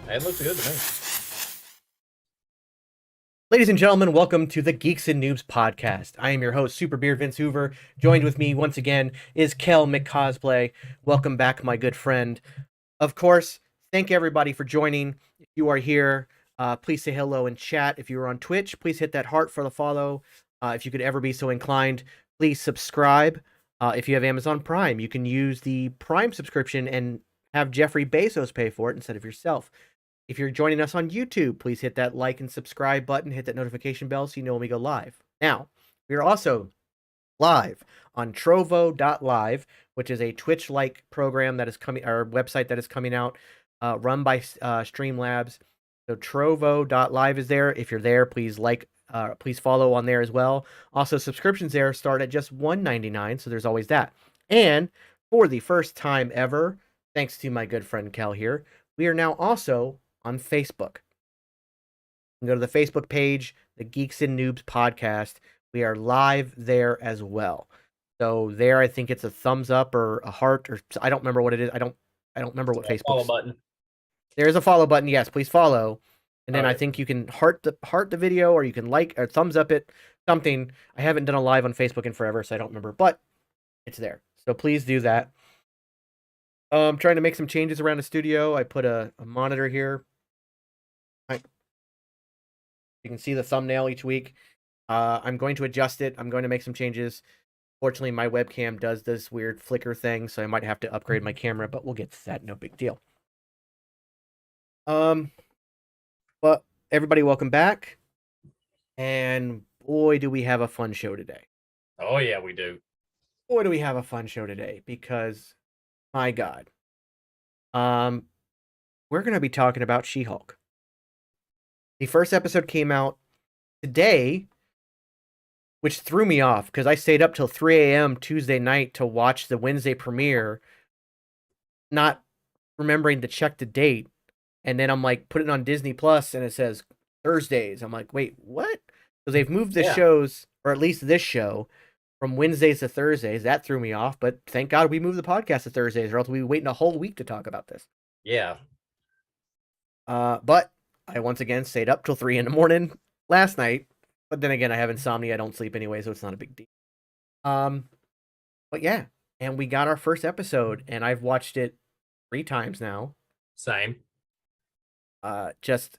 It looks good to me. Ladies and gentlemen, welcome to the Geeks and Noobs podcast. I am your host, SuperBeard Vince Hoover. Joined with me once again is Kel McCosplay. Welcome back, my good friend. Of course, thank everybody for joining. If you are here, please say hello in chat. If you are on Twitch, please hit that heart for the follow. If you could ever be so inclined, please subscribe. If you have Amazon Prime, you can use the Prime subscription and have Jeffrey Bezos pay for it instead of yourself. If you're joining us on YouTube, please hit that like and subscribe button, hit that notification bell so you know when we go live. Now, we are also live on Trovo.live, which is a Twitch-like program that is coming, our website that is coming out, run by Streamlabs. So Trovo.live is there. If you're there, please please follow on there as well. Also, subscriptions there start at just $1.99, so there's always that. And for the first time ever, thanks to my good friend Kel here, we are now also on Facebook. You can go to the Facebook page, the Geeks and Noobs podcast. We are live there as well. So there, I think it's a thumbs up or a heart, or I don't remember what it is. I don't remember what Follow Facebook's. button. There's a follow button. Yes, please follow. And then Oh I yeah. think you can heart the video, or you can like or thumbs up it, something. I haven't done a live on Facebook in forever, so I don't remember, but it's there. So please do that. I'm trying to make some changes around the studio. I put a monitor here. You can see the thumbnail each week. I'm going to adjust it. I'm going to make some changes. Fortunately, my webcam does this weird flicker thing, so I might have to upgrade my camera, but we'll get to that. No big deal. Um, but everybody, welcome back. And boy, do we have a fun show today. Oh yeah, we do. Boy, do we have a fun show today because, my God, um, we're going to be talking about She-Hulk. The first episode came out today, which threw me off because I stayed up till 3 a.m. Tuesday night to watch the Wednesday premiere, not remembering to check the date. And then I'm like, put it on Disney Plus, and it says Thursdays. I'm like, wait, what? So they've moved the Yeah. shows, or at least this show, from Wednesdays to Thursdays. That threw me off, but thank God we moved the podcast to Thursdays, or else we'd be waiting a whole week to talk about this. Yeah. But I once again stayed up till 3 in the morning last night. But then again, I have insomnia. I don't sleep anyway, so it's not a big deal. Um, but yeah, and we got our first episode, and I've watched it 3 times now. Same. Just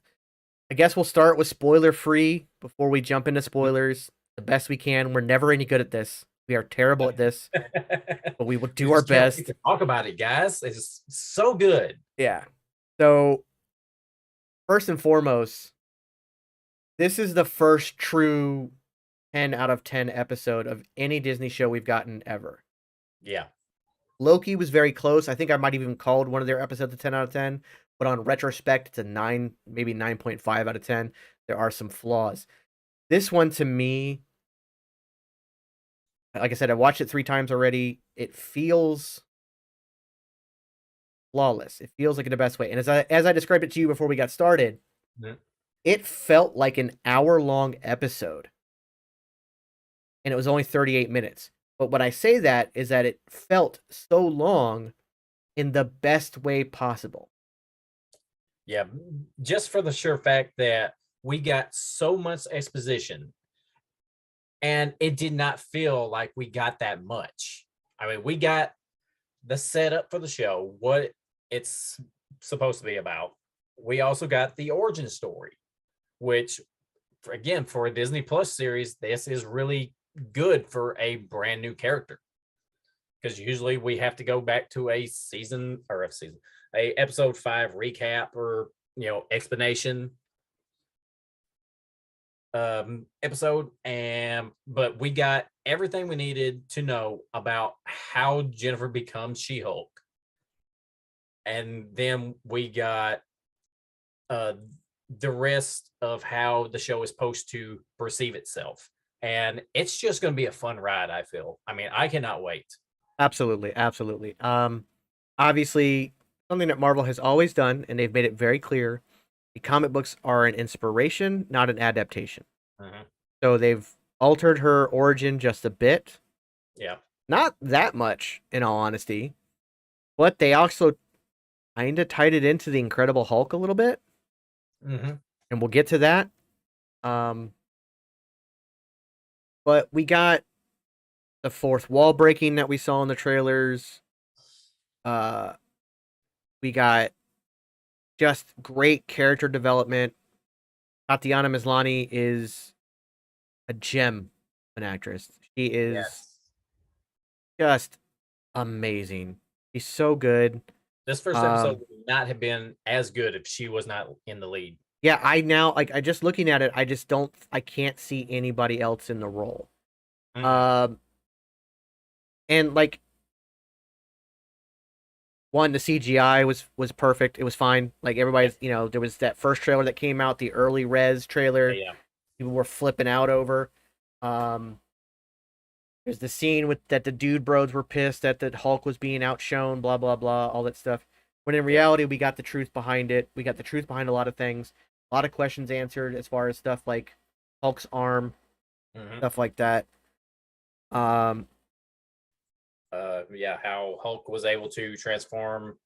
I guess we'll start with spoiler free before we jump into spoilers the best we can. We're never any good at this. We are terrible at this, but we will We do our just can't wait best. to talk about it, guys. It's so good. Yeah. So first and foremost, this is the first true 10 out of 10 episode of any Disney show we've gotten ever. Yeah. Loki was very close. I think I might have even called one of their episodes a 10 out of 10, but on retrospect, it's a 9, maybe 9.5 out of 10. There are some flaws. This one, to me, like I said, I watched it 3 times already. It feels flawless. It feels like in the best way. And as I described it to you before we got started, Mhm. it felt like an hour-long episode, and it was only 38 minutes. But when I say that is that it felt so long in the best way possible. Yeah. Just for the sure fact that we got so much exposition and it did not feel like we got that much. I mean, we got the setup for the show, what it's supposed to be about. We also got the origin story, which again, for a Disney Plus series, this is really good for a brand new character. Because usually we have to go back to a episode 5 recap or explanation episode, and but we got everything we needed to know about how Jennifer becomes She-Hulk. And then we got uh the rest of how the show is supposed to perceive itself. And it's just going to be a fun ride, I feel. I mean, I cannot wait. Absolutely, absolutely. Obviously, something that Marvel has always done, and they've made it very clear, the comic books are an inspiration, not an adaptation. Mhm. So they've altered her origin just a bit. Yeah. Not that much, in all honesty. But they also kind of tied it into the Incredible Hulk a little bit, Mm-hmm. and we'll get to that. Um, but we got the fourth wall breaking that we saw in the trailers. Uh, we got just great character development. Tatiana Maslany is a gem, an actress. She is Yes. just amazing. She's so good. This first episode Um, would not have been as good if she was not in the lead. yeah, I now like I just looking at it, I can't see anybody else in the role. Mm-mm. Um, and like one, the CGI was perfect. It was fine. Like Yeah. everybody's, there was that first trailer that came out, the early res trailer. Yeah. People were flipping out over. Um, there's the scene with that the dude bros were pissed that the Hulk was being outshone, blah blah blah, all that stuff. When in Yeah. reality, we got the truth behind it. We got the truth behind a lot of things. A lot of questions answered as far as stuff like Hulk's arm, Mm-hmm. stuff like that. Um, Yeah. How Hulk was able to transform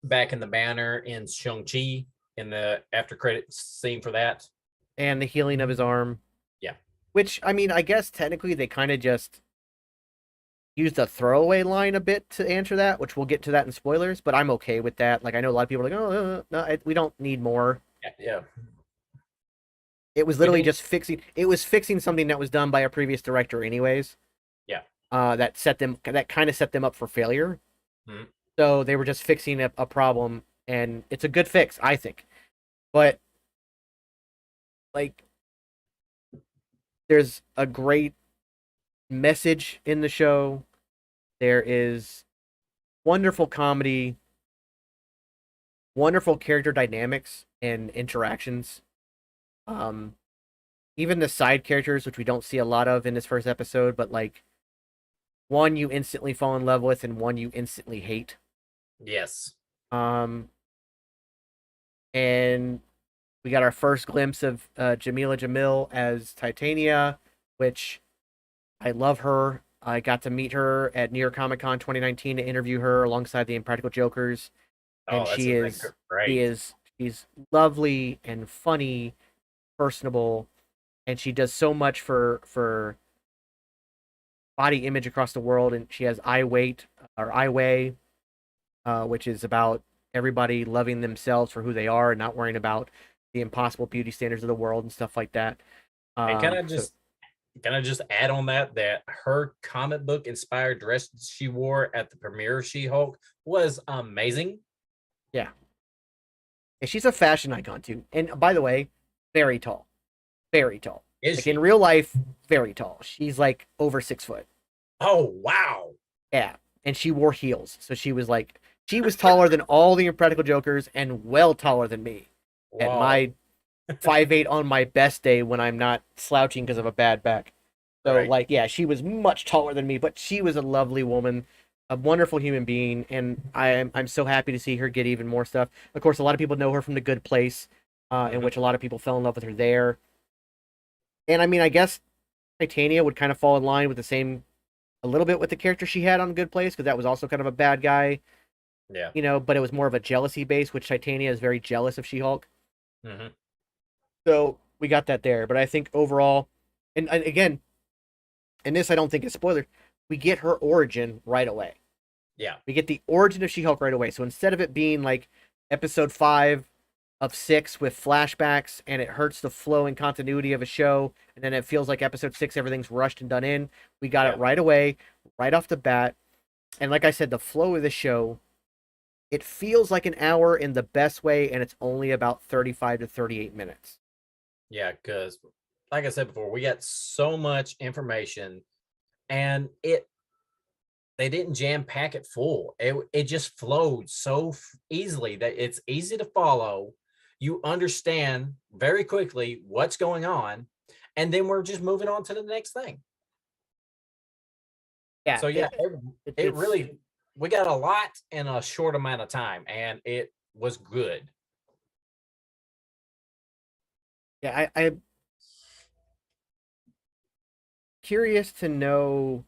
back in the banner in Shang-Chi in the after credit scene for that. and the healing of his arm, Yeah. which I mean, I guess technically they kind of just used a throwaway line a bit to answer that, which we'll get to that in spoilers. But I'm okay with that. Like I know a lot of people are like, oh no, we don't need more. Yeah. Yeah. It was We literally didn't. just fixing. It was fixing something that was done by a previous director, anyways. Yeah. That kind of set them up for failure. Mhm. So they were just fixing a problem, and it's a good fix, I think. But like, there's a great message in the show. There is wonderful comedy, wonderful character dynamics and interactions. Um, Even the side characters, which we don't see a lot of in this first episode, but like one you instantly fall in love with and one you instantly hate. Yes. Um, and we got our first glimpse of Jamila Jamil as Titania, which I love her. I got to meet her at New York Comic Con 2019 to interview her alongside the Impractical Jokers, and Oh, that's great. she's lovely and funny, personable, and she does so much for body image across the world. And she has I Weight or I Weigh, which is about everybody loving themselves for who they are and not worrying about the impossible beauty standards of the world and stuff like that. And So can I just add on that her comic book inspired dress she wore at the premiere of She-Hulk was amazing. yeah, and she's a fashion icon too. And by the way, very tall, very tall. Is Like in she? real life, very tall. She's like over 6 foot. Oh wow. Yeah, and she wore heels, so she was taller than all the Impractical Jokers and well taller than me at Wow. my 5'8" on my best day when I'm not slouching because of a bad back. So Right. like yeah, she was much taller than me, but she was a lovely woman, a wonderful human being, and I'm so happy to see her get even more stuff. Of course, a lot of people know her from The Good Place, in Mhm. which a lot of people fell in love with her there. And I mean, I guess Titania would kind of fall in line with the same a little bit with the character she had on Good Place because that was also kind of a bad guy, Yeah. but it was more of a jealousy base, which Titania is very jealous of She-Hulk. Hmm. So we got that there. But I think overall, and again, and this I don't think is spoiler, we get her origin right away. Yeah. We get the origin of She-Hulk right away. So instead of it being like episode 5 of 6 with flashbacks and it hurts the flow and continuity of a show, and then it feels like episode 6 everything's rushed and done in. We got Yeah. it right away, right off the bat. And like I said, the flow of the show, it feels like an hour in the best way, and it's only about 35 to 38 minutes. Yeah. Because, like I said before, we got so much information, and they didn't jam pack it full. It just flowed so easily that it's easy to follow. You understand very quickly what's going on, and then we're just moving on to the next thing. Yeah, So yeah, it it's really we got a lot in a short amount of time, and it was good. yeah. I'm curious to know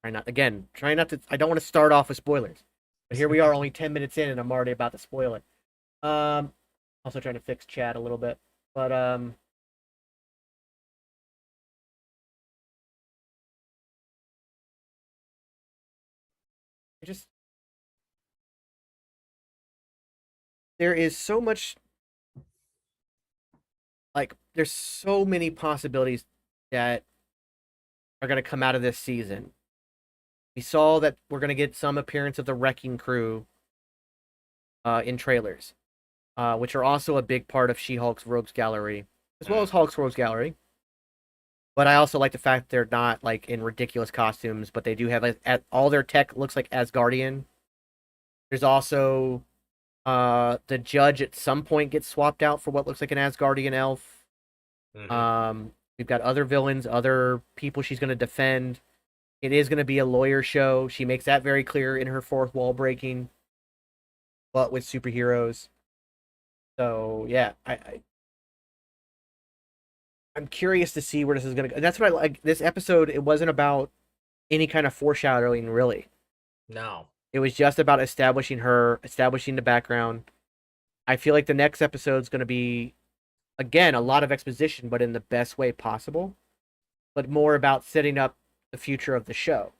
Try not to. I don't want to start off with spoilers, but here we are, only 10 minutes in, and I'm already about to spoil it. Also trying to fix chat a little bit, but I just there is so much there's so many possibilities that are going to come out of this season. We saw that we're going to get some appearance of the Wrecking Crew in trailers, which are also a big part of She-Hulk's Rogues Gallery, as well as Hulk's Rogues Gallery. But I also like the fact they're not like in ridiculous costumes, but they do have all their tech looks like Asgardian. There's also the judge at some point gets swapped out for what looks like an Asgardian elf. We've got other villains, other people she's going to defend. It is going to be a lawyer show. She makes that very clear in her fourth wall breaking, but with superheroes. So yeah, I'm curious to see where this is going to go. That's what I like. This episode, it wasn't about any kind of foreshadowing, really. No. It was just about establishing her, establishing the background. I feel like the next episode is going to be, again, a lot of exposition, but in the best way possible. But more about setting up the future of the show,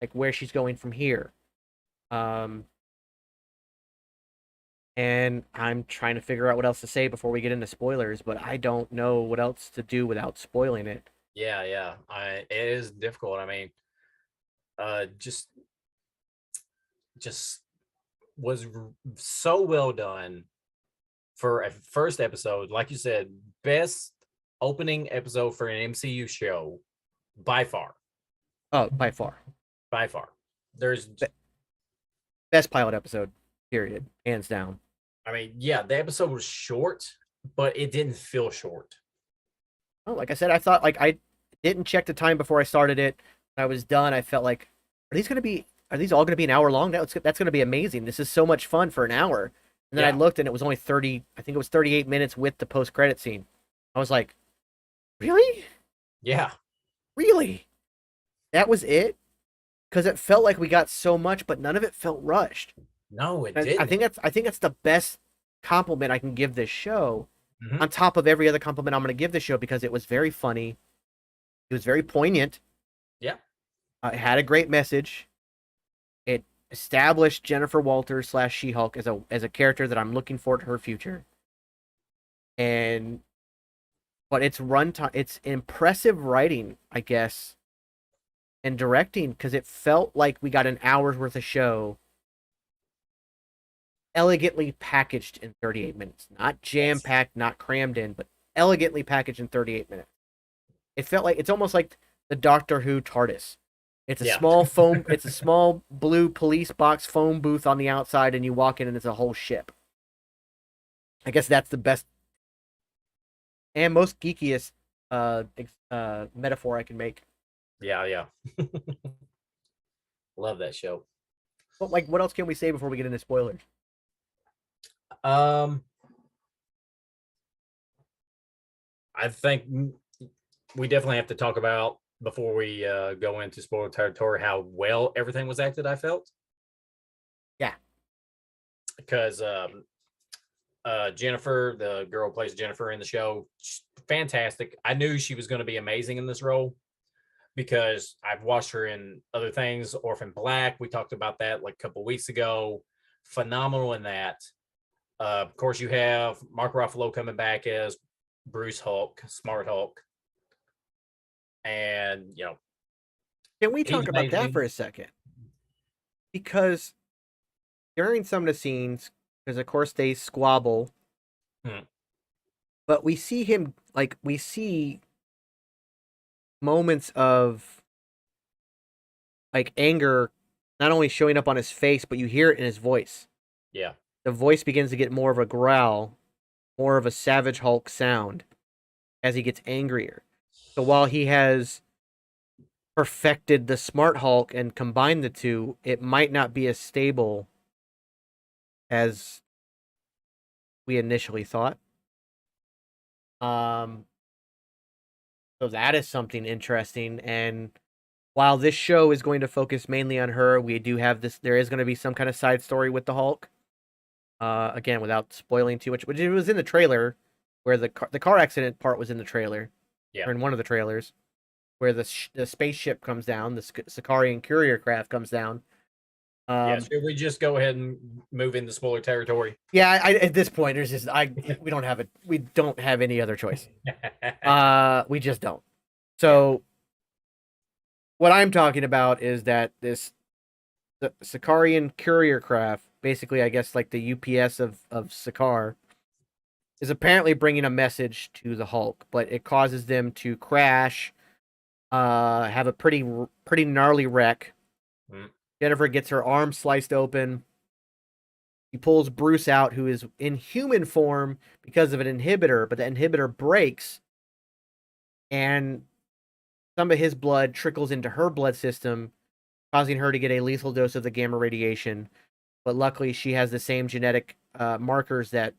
like where she's going from here. And I'm trying to figure out what else to say before we get into spoilers, but I don't know what else to do without spoiling it. Yeah. It is difficult. I mean, just was so well done for a first episode. Like you said, best opening episode for an MCU show by far. Oh, by far. By far. There's best pilot episode, period, hands down. I mean, yeah, the episode was short, but it didn't feel short. Oh, like I said, I thought I didn't check the time before I started it. When I was done, I felt like, are these all gonna be an hour long? That's gonna be amazing. This is so much fun for an hour. And then I looked and it was only 30, I think it was 38 minutes with the post credit scene. I was like, really? Yeah. Really? That was it? Because it felt like we got so much, but none of it felt rushed. No, it didn't. I think that's the best compliment I can give this show, Mm-hmm. on top of every other compliment I'm going to give this show, because it was very funny. It was very poignant. Yeah. It had a great message. It established Jennifer Walters / She-Hulk as a character that I'm looking forward to her future. But it's runtime, it's impressive writing, I guess, and directing, because it felt like we got an hour's worth of show elegantly packaged in 38 minutes. Not jam-packed, not crammed in, but elegantly packaged in 38 minutes. It felt like, it's almost like the Doctor Who TARDIS. It's a small foam, it's a small blue police box phone booth on the outside, and you walk in and it's a whole ship. I guess that's the best and most geekiest metaphor I can make. Yeah. Love that show. But like, what else can we say before we get into spoilers? I think we definitely have to talk about, before we go into spoiler territory, how well everything was acted, I felt. Yeah. Because Jennifer, the girl who plays Jennifer in the show, fantastic. I knew she was going to be amazing in this role because I've watched her in other things. Orphan Black, we talked about that like a couple of weeks ago. Phenomenal in that. Of course, you have Mark Ruffalo coming back as Bruce Hulk, Smart Hulk. And, you know. Can we talk about that for a second? Because during some of the scenes, because of course they squabble, but we see him, like, we see moments of, like, anger not only showing up on his face, but you hear it in his voice. Yeah. The voice begins to get more of a growl, more of a Savage Hulk sound as he gets angrier. So while he has perfected the Smart Hulk and combined the two, it might not be as stable as we initially thought. So that is something interesting, and while this show is going to focus mainly on her, we do have this. There is going to be some kind of side story with the Hulk. Again, without spoiling too much, which it was in the trailer, where the car accident part was in the trailer, Yeah. or in one of the trailers, where the spaceship comes down, the Sicarian courier craft comes down. Yeah, should we just go ahead and move into spoiler territory? Yeah, at this point, there's just we don't have any other choice. We just don't. So, what I'm talking about is that the Sicarian courier craft, basically, I guess like the UPS of Sakaar, is apparently bringing a message to the Hulk, but it causes them to crash, have a pretty gnarly wreck. Mm. Jennifer gets her arm sliced open. He pulls Bruce out, who is in human form because of an inhibitor, but the inhibitor breaks, and some of his blood trickles into her blood system, causing her to get a lethal dose of the gamma radiation. But luckily, she has the same genetic markers that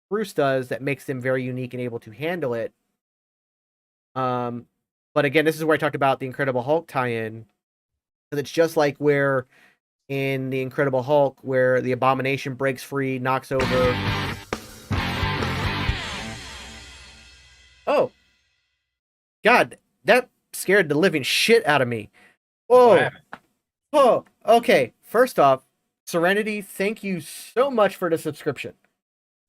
Bruce does that makes them very unique and able to handle it. But again, this is where I talked about the Incredible Hulk tie-in. Because it's just like where in the Incredible Hulk, where the Abomination breaks free, knocks over. Oh, God, that scared the living shit out of me. Whoa. Oh, okay. First off, Serenity, thank you so much for the subscription.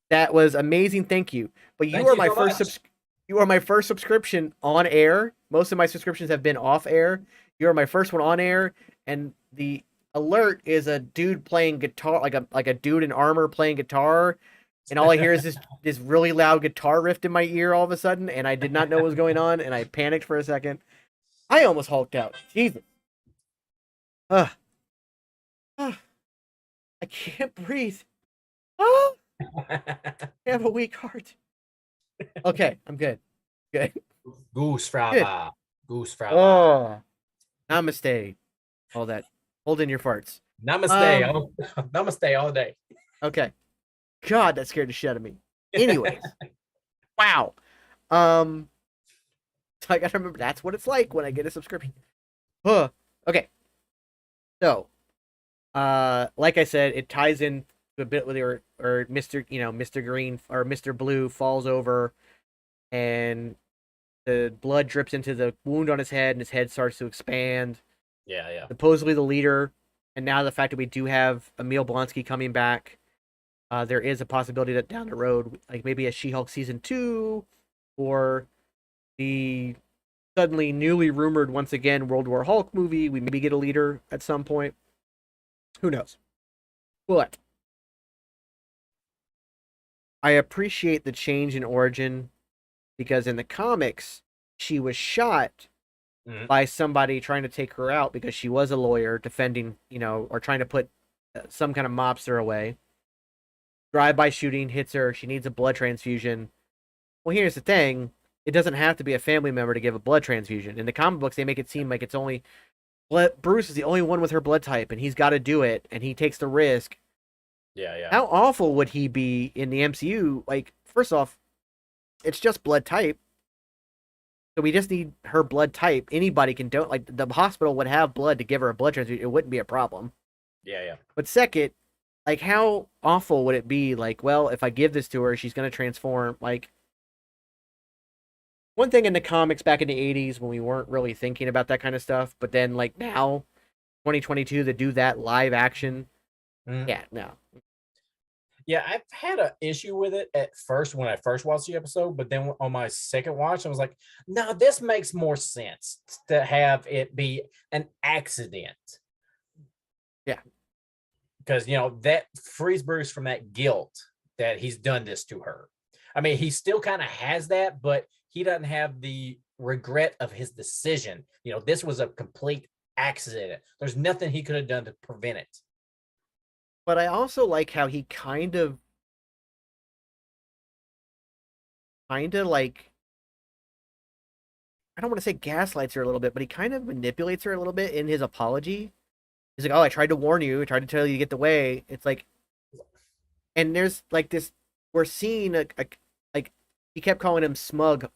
That was amazing. Thank you. But you are my first you are my first subscription on air. Most of my subscriptions have been off air. You are my first one on air, and the alert is a dude playing guitar, like a dude in armor playing guitar, and all I hear is this really loud guitar riff in my ear all of a sudden, and I did not know what was going on, and I panicked for a second. I almost hulked out. Jesus. Ugh. I can't breathe. Oh, I have a weak heart. Okay, I'm good. Good. Goose Fraba. Goose Fraba. Oh, namaste. All that. Hold in your farts. Namaste. Namaste all day. Okay. God, that scared the shit out of me. Anyways. Wow. So I gotta remember that's what it's like when I get a subscription. Okay. So, like I said, it ties in a bit with or Mr. Green or Mr. Blue falls over and the blood drips into the wound on his head and his head starts to expand. Yeah. Supposedly the leader, and now the fact that we do have Emil Blonsky coming back, there is a possibility that down the road, like maybe a She-Hulk season 2, or the suddenly newly rumored once again World War Hulk movie, we maybe get a leader at some point. Who knows? But I appreciate the change in origin because in the comics, she was shot by somebody trying to take her out because she was a lawyer defending, or trying to put some kind of mobster away. Drive-by shooting hits her. She needs a blood transfusion. Well, here's the thing. It doesn't have to be a family member to give a blood transfusion. In the comic books, they make it seem like it's only... Bruce is the only one with her blood type, and he's got to do it, and he takes the risk. Yeah. How awful would he be in the MCU? Like, first off, it's just blood type. So we just need her blood type. Anybody can donate. Like, the hospital would have blood to give her a blood transfusion. It wouldn't be a problem. Yeah. But second, like, how awful would it be? Like, well, if I give this to her, she's going to transform. Like, one thing in the comics back in the 80s when we weren't really thinking about that kind of stuff, but then, like, now, 2022, to do that live action, yeah, no. Yeah, I've had an issue with it at first when I first watched the episode, but then on my second watch, I was like, no, this makes more sense to have it be an accident. Yeah. Because, that frees Bruce from that guilt that he's done this to her. I mean, he still kind of has that, but he doesn't have the regret of his decision. This was a complete accident. There's nothing he could have done to prevent it. But I also like how he kind of like, I don't want to say gaslights her a little bit, but he kind of manipulates her a little bit in his apology. He's like, oh, I tried to warn you. I tried to tell you to get the way. It's like, and there's like this, we're seeing like, he kept calling him Smug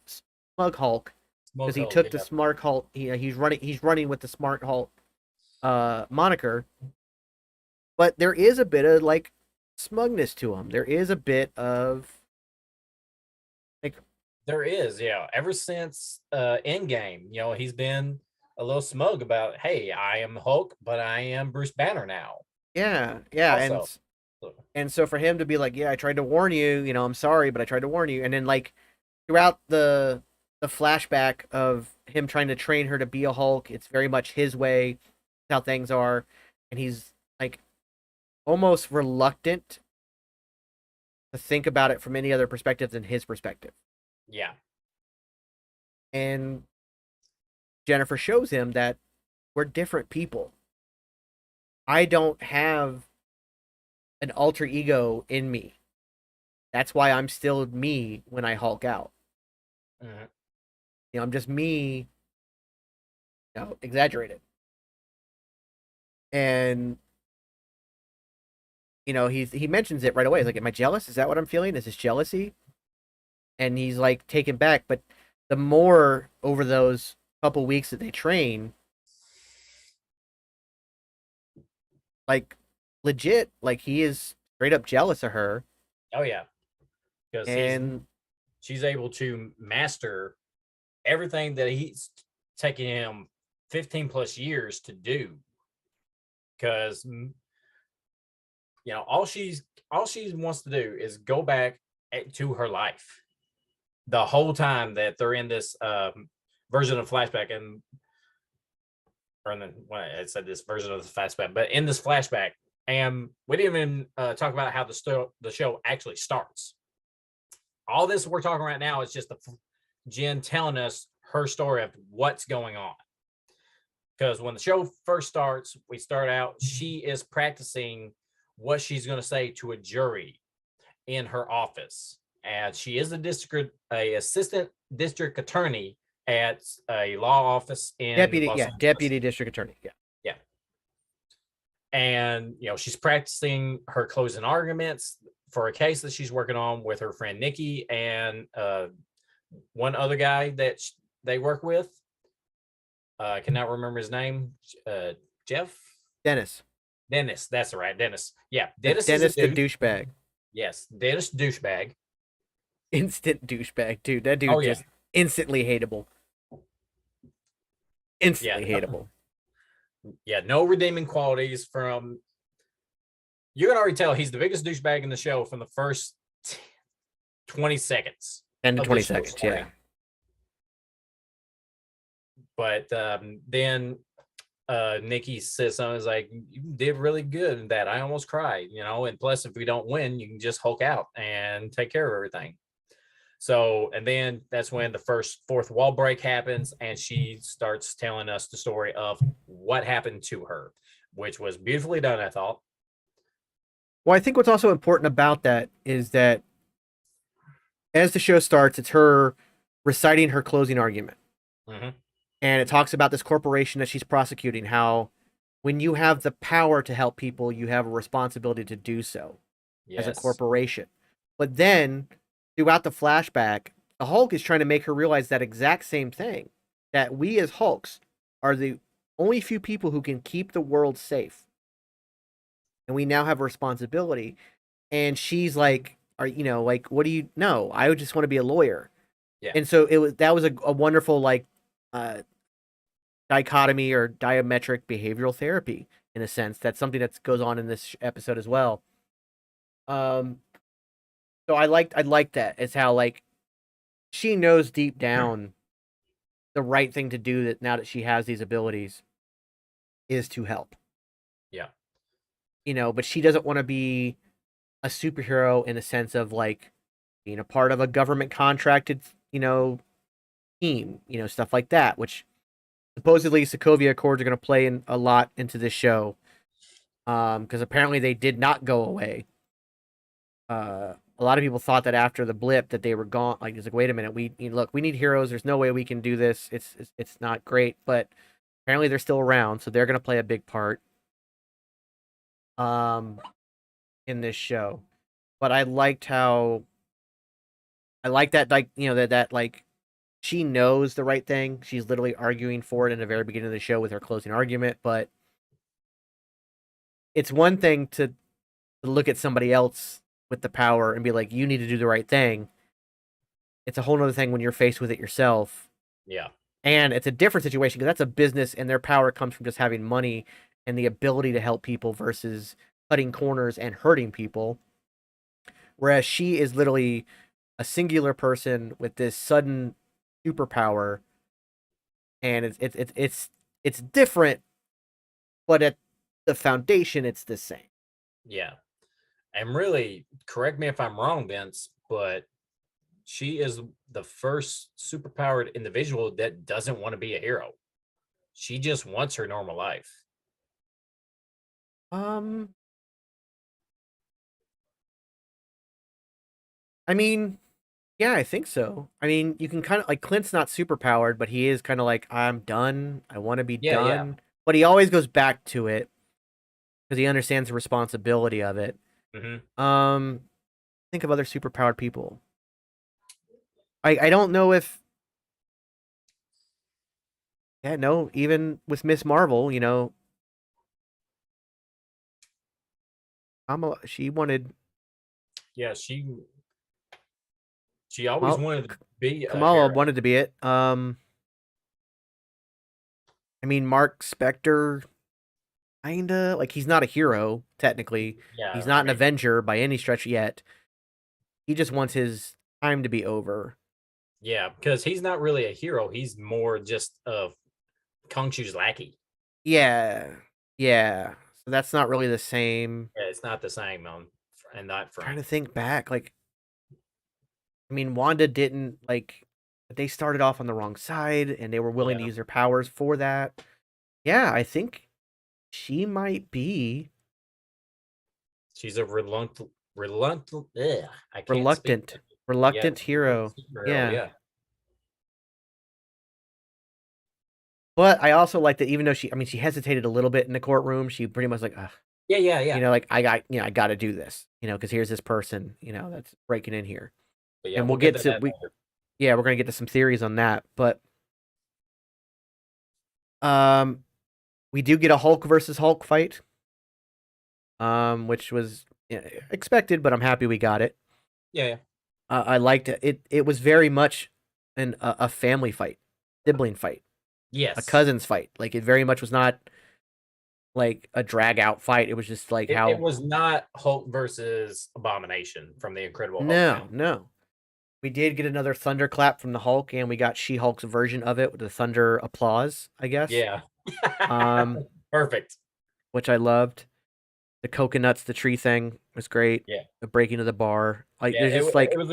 Hulk. Smoke because he Hulk, took the yeah. Smart Hulk. He's running with the Smart Hulk moniker, but there is a bit of like smugness to him. There is a bit of like, There is, yeah. Ever since Endgame, he's been a little smug about, hey, I am Hulk, but I am Bruce Banner now. yeah, yeah, Also, and so for him to be like, yeah, I tried to warn you, I'm sorry, but I tried to warn you, and then like throughout the flashback of him trying to train her to be a Hulk, it's very much his way, how things are, and he's like almost reluctant to think about it from any other perspective than his perspective. yeah, And Jennifer shows him that we're different people. I don't have an alter ego in me. That's why I'm still me when I Hulk out. mhm, I'm just me, exaggerated. And he mentions it right away. He's like, "Am I jealous? Is that what I'm feeling? Is this jealousy?" And he's like taken back. But the more over those couple weeks that they train, like legit, like he is straight up jealous of her. oh yeah, because And she's able to master everything that he's taking him 15 plus years to do. Because all she wants to do is go back to her life the whole time that they're in this version of flashback, and or in the, well, I said this version of the flashback, but in this flashback, and we didn't even talk about how the show actually starts. All this we're talking right now is just Jen telling us her story of what's going on. Because when the show first starts, we start out, she is practicing what she's going to say to a jury in her office. And she is a assistant district attorney at a law office in Los Angeles. deputy district attorney. Yeah. Yeah. And, she's practicing her closing arguments for a case that she's working on with her friend Nikki and one other guy that they work with. I cannot remember his name. Jeff? Dennis. Dennis. That's right. Dennis. Yeah. Dennis is a Dennis the dude. douchebag. Yes. Dennis douchebag. Instant douchebag, dude. That dude Oh, yeah. just instantly hateable. Yeah. Instantly hateable. Yeah. No redeeming qualities from. You can already tell he's the biggest douchebag in the show from the first 20 seconds. 10 to 20 seconds, yeah. But then Nikki says something like, you did really good in that. I almost cried, and plus, if we don't win, you can just Hulk out and take care of everything. So, and then that's when the fourth wall break happens, and she starts telling us the story of what happened to her, which was beautifully done, I thought. Well, I think what's also important about that is that as the show starts, it's her reciting her closing argument. Mm-hmm. And it talks about this corporation that she's prosecuting, how when you have the power to help people, you have a responsibility to do so as a corporation. But then throughout the flashback, the Hulk is trying to make her realize that exact same thing, that we as Hulks are the only few people who can keep the world safe. And we now have a responsibility. And she's like, like, what do you know? I would just want to be a lawyer. Yeah. And so that was a wonderful, like, dichotomy or diametric behavioral therapy in a sense. That's something that goes on in this episode as well. So I like that. It's how like she knows deep down the right thing to do, that now that she has these abilities is to help. Yeah. But she doesn't want to be a superhero in a sense of like being a part of a government contracted, team, stuff like that, which supposedly Sokovia Accords are going to play in a lot into this show. Because apparently they did not go away. A lot of people thought that after the blip that they were gone. Like, it's like, wait a minute, we need heroes. There's no way we can do this. It's not great, but apparently they're still around, so they're going to play a big part. In this show, but I liked that, like, that like she knows the right thing. She's literally arguing for it in the very beginning of the show with her closing argument, but it's one thing to look at somebody else with the power and be like, you need to do the right thing. It's a whole other thing when you're faced with it yourself. Yeah. And it's a different situation because that's a business and their power comes from just having money and the ability to help people versus cutting corners and hurting people. Whereas she is literally a singular person with this sudden superpower, and it's different, but at the foundation, it's the same. Yeah. And really, correct me if I'm wrong, Vince, but she is the first superpowered individual that doesn't want to be a hero. She just wants her normal life. Um, I mean, yeah, I think so. I mean, you can kind of like Clint's not super powered, but he is kind of like, I'm done. I want to be Yeah, yeah. done. But he always goes back to it because he understands the responsibility of it. Hmm. Think of other superpowered people. I don't know if yeah, no, even with Miss Marvel, Kamala, she wanted Yeah, she always well, wanted to be a Kamala hero. wanted to be it. I mean, Mark Spector, kinda like he's not a hero technically. He's Yeah, I not an mean, Avenger by any stretch yet. He just wants his time to be over. yeah, because he's not really a hero. He's more just a Khonshu's lackey. Yeah, yeah. So that's not really the same. Yeah, it's not the same on and that Trying front. to think back, like I mean, Wanda didn't like they started off on the wrong side and they were willing to Yeah, use their powers for that. Yeah, I think she might be she's a reluctant. Ugh, I can't speak. reluctant. Yeah, Reluctant hero. superhero. Yeah. Yeah, But I also like that even though she hesitated a little bit in the courtroom, she pretty much like, ugh, yeah, yeah, yeah. like I got to do this, because here's this person, that's breaking in here. But yeah, And we'll get to that later. we're going to get to some theories on that, but um we do get a Hulk versus Hulk fight. Which was expected, but I'm happy we got it. Yeah, yeah. I liked it. It was very much a family fight, sibling fight, a Yes. cousins fight. Like it very much was not like a drag out fight. It was just like It how was not Hulk versus Abomination from the Incredible Hulk no, film. no. We did get another thunderclap from the Hulk, and we got She-Hulk's version of it with the thunder applause, I guess. Yeah. Um, Perfect. which I loved. The coconuts, the tree thing was great. Yeah. The breaking of the bar, like Yeah. there's just It like was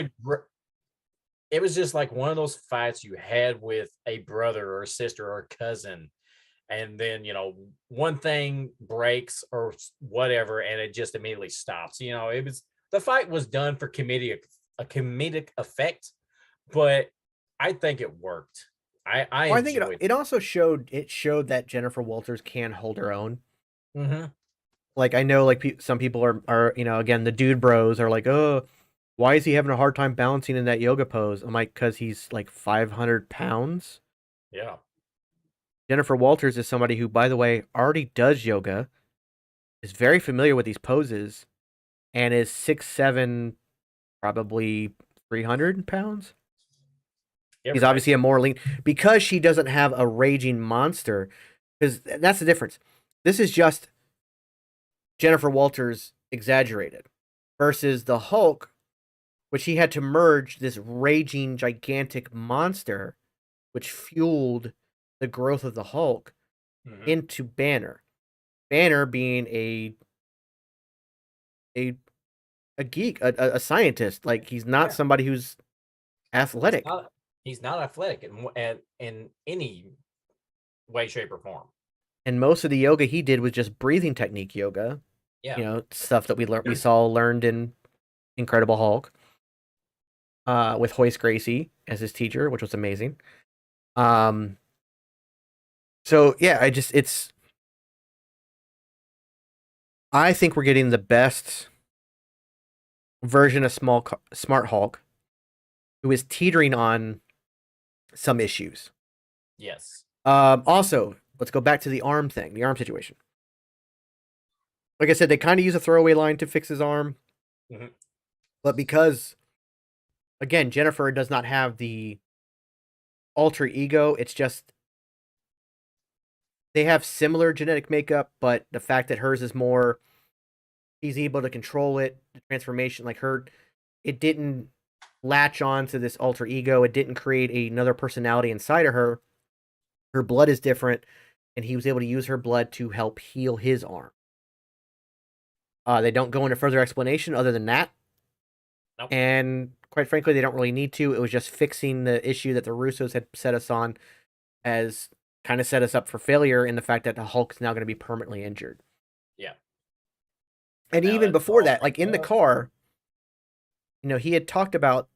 it was just like one of those fights you had with a brother or a sister or a cousin, and then one thing breaks or whatever, and it just immediately stops. It was the fight was done for comedic effect, but I think it worked. I well, I think enjoyed it also showed that Jennifer Walters can hold her own. it. Hmm. Like I know, like some people are again the dude bros are like, oh, why is he having a hard time balancing in that yoga pose? I'm like, because he's like 500 pounds. Yeah. Jennifer Walters is somebody who, by the way, already does yoga, is very familiar with these poses, and is 6'7", probably 300 pounds. Give He's or take. obviously a more lean because she doesn't have a raging monster. Because that's the difference. This is just Jennifer Walters exaggerated versus the Hulk, which he had to merge this raging gigantic monster, which fueled the growth of the Hulk Hmm. into Banner. Banner being a a geek, a scientist. Like he's not Yeah. somebody who's He's athletic. not he's not athletic in any way, shape, or form. And most of the yoga he did was just breathing technique yoga. Yeah. Stuff that we learned in Incredible Hulk. With Hoist Gracie as his teacher, which was amazing. Um, so yeah, I think we're getting the best version of Smart Hulk, who is teetering on some issues. Yes. Also, let's go back to the arm thing, the arm situation. Like I said, they kind of use a throwaway line to fix his arm, Mhm. but because, again, Jennifer does not have the alter ego, it's just they have similar genetic makeup, but the fact that hers is more, he's able to control it, the transformation, like her, it didn't latch on to this alter ego. It didn't create another personality inside of her. Her blood is different, and he was able to use her blood to help heal his arm. They don't go into further explanation other than that. Nope. And quite frankly, they don't really need to. It was just fixing the issue that the Russos had set us on, as kind of set us up for failure in the fact that the Hulk is now going to be permanently injured. Yeah. And Now even that's before all that, like in the car, he had talked about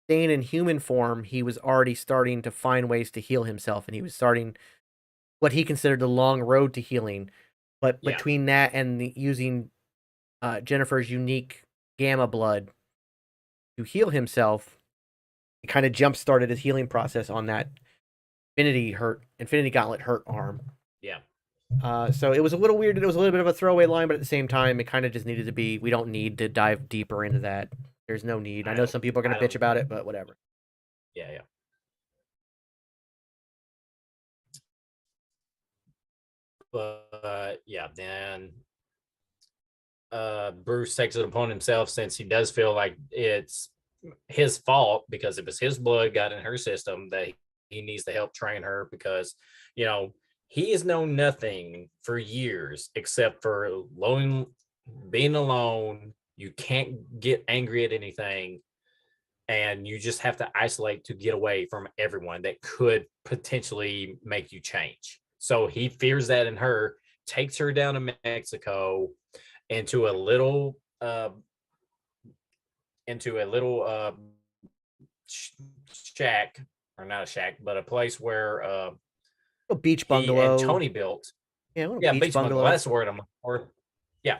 staying in human form. He was already starting to find ways to heal himself, and he was starting what he considered the long road to healing. But Yeah. between that and using Jennifer's unique gamma blood to heal himself, it kind of jump started his healing process on that Infinity Gauntlet hurt arm. Yeah. So it was a little weird. It was a little bit of a throwaway line, but at the same time, it kind of just needed to be. We don't need to dive deeper into that. There's no need. I know some people are going to bitch about it, but whatever. Yeah, yeah. But yeah, then Bruce takes it upon himself, since he does feel like it's his fault because it was his blood got in her system, that he needs to help train her, because he has known nothing for years except for being alone. You can't get angry at anything, and you just have to isolate to get away from everyone that could potentially make you change. So he fears that in her, takes her down to Mexico into a little shack, or not a shack, but a place where A beach he and bungalow. Tony built. Yeah, a little Yeah, beach beach bungalow. bungalow. That's the word I'm looking for. Yeah,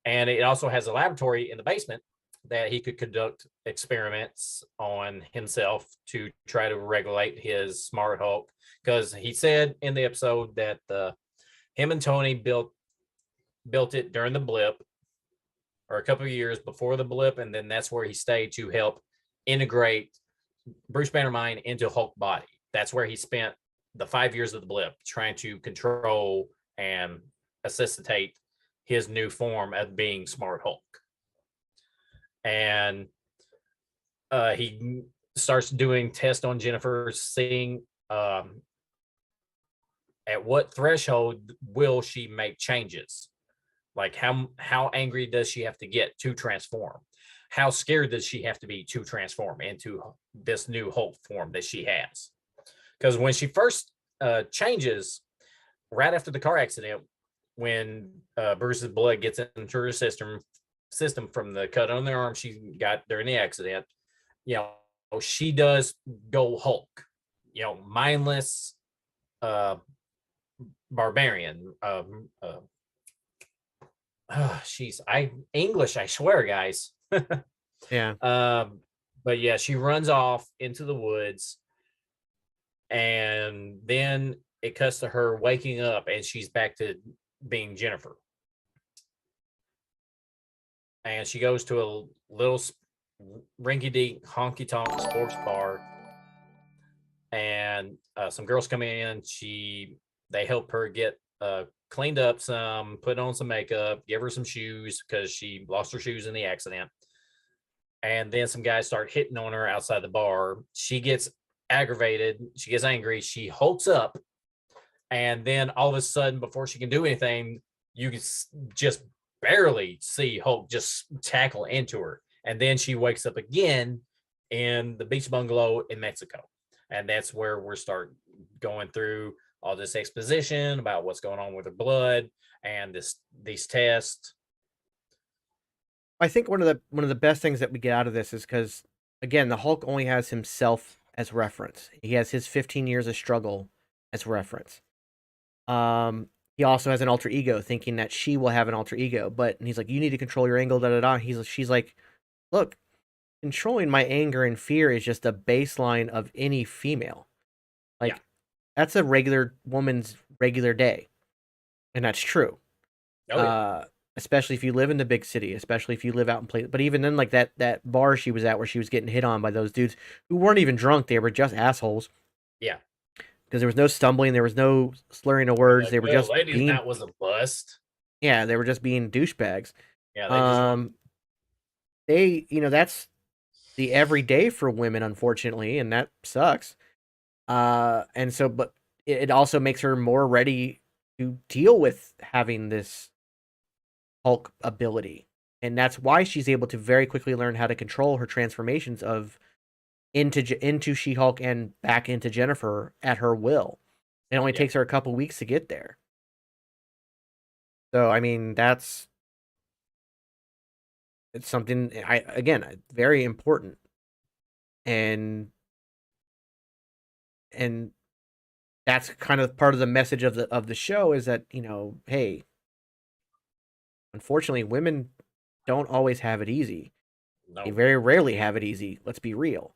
and it also has a laboratory in the basement that he could conduct experiments on himself to try to regulate his smart Hulk. Because he said in the episode that him and Tony built it during the blip, or a couple of years before the blip, and then that's where he stayed to help integrate Bruce Banner mind into Hulk body. That's where he spent the 5 years of the blip, trying to control and assistate his new form of being Smart Hulk. And he starts doing tests on Jennifer, seeing at what threshold will she make changes. Like how angry does she have to get to transform? How scared does she have to be to transform into this new Hulk form that she has? Because when she first changes, right after the car accident, when Bruce's blood gets into her system from the cut on the arm she got during the accident, she does go Hulk, mindless barbarian. She's English, I swear, guys. Yeah. But yeah, she runs off into the woods, and then it cuts to her waking up, and she's back to being Jennifer. And she goes to a little rinky-dink honky-tonk sports bar, and some girls come in. They help her get cleaned up some, put on some makeup, give her some shoes because she lost her shoes in the accident. And then some guys start hitting on her outside the bar. She gets aggravated. She gets angry. She hulks up. And then all of a sudden, before she can do anything, you can just barely see Hulk just tackle into her. And then she wakes up again in the beach bungalow in Mexico. And that's where we're start going through all this exposition about what's going on with her blood and these tests. I think one of the best things that we get out of this is because, again, the Hulk only has himself as reference. He has his 15 years of struggle as reference. He also has an alter ego, thinking that she will have an alter ego, but he's like, you need to control your angle, da da da. She's like, look, controlling my anger and fear is just a baseline of any female. Yeah. Like, that's a regular woman's regular day, and that's true. Oh yeah. Especially if you live in the big city, especially if you live out in place. But even then, like that bar she was at where she was getting hit on by those dudes who weren't even drunk, they were just assholes. Yeah. Because there was no stumbling, there was no slurring of Be words. like, They were well, just ladies, being, that was a bust. yeah, they were just being douchebags. Yeah, they just want. Um, that's the everyday for women, unfortunately, and that sucks. And so, but it also makes her more ready to deal with having this Hulk ability. And that's why she's able to very quickly learn how to control her transformations of into She-Hulk and back into Jennifer at her will. It only Yeah. takes her a couple weeks to get there. So I mean, it's something very important. And that's kind of part of the message of the show is that, hey, unfortunately women don't always have it easy. They No. very rarely have it easy, let's be real.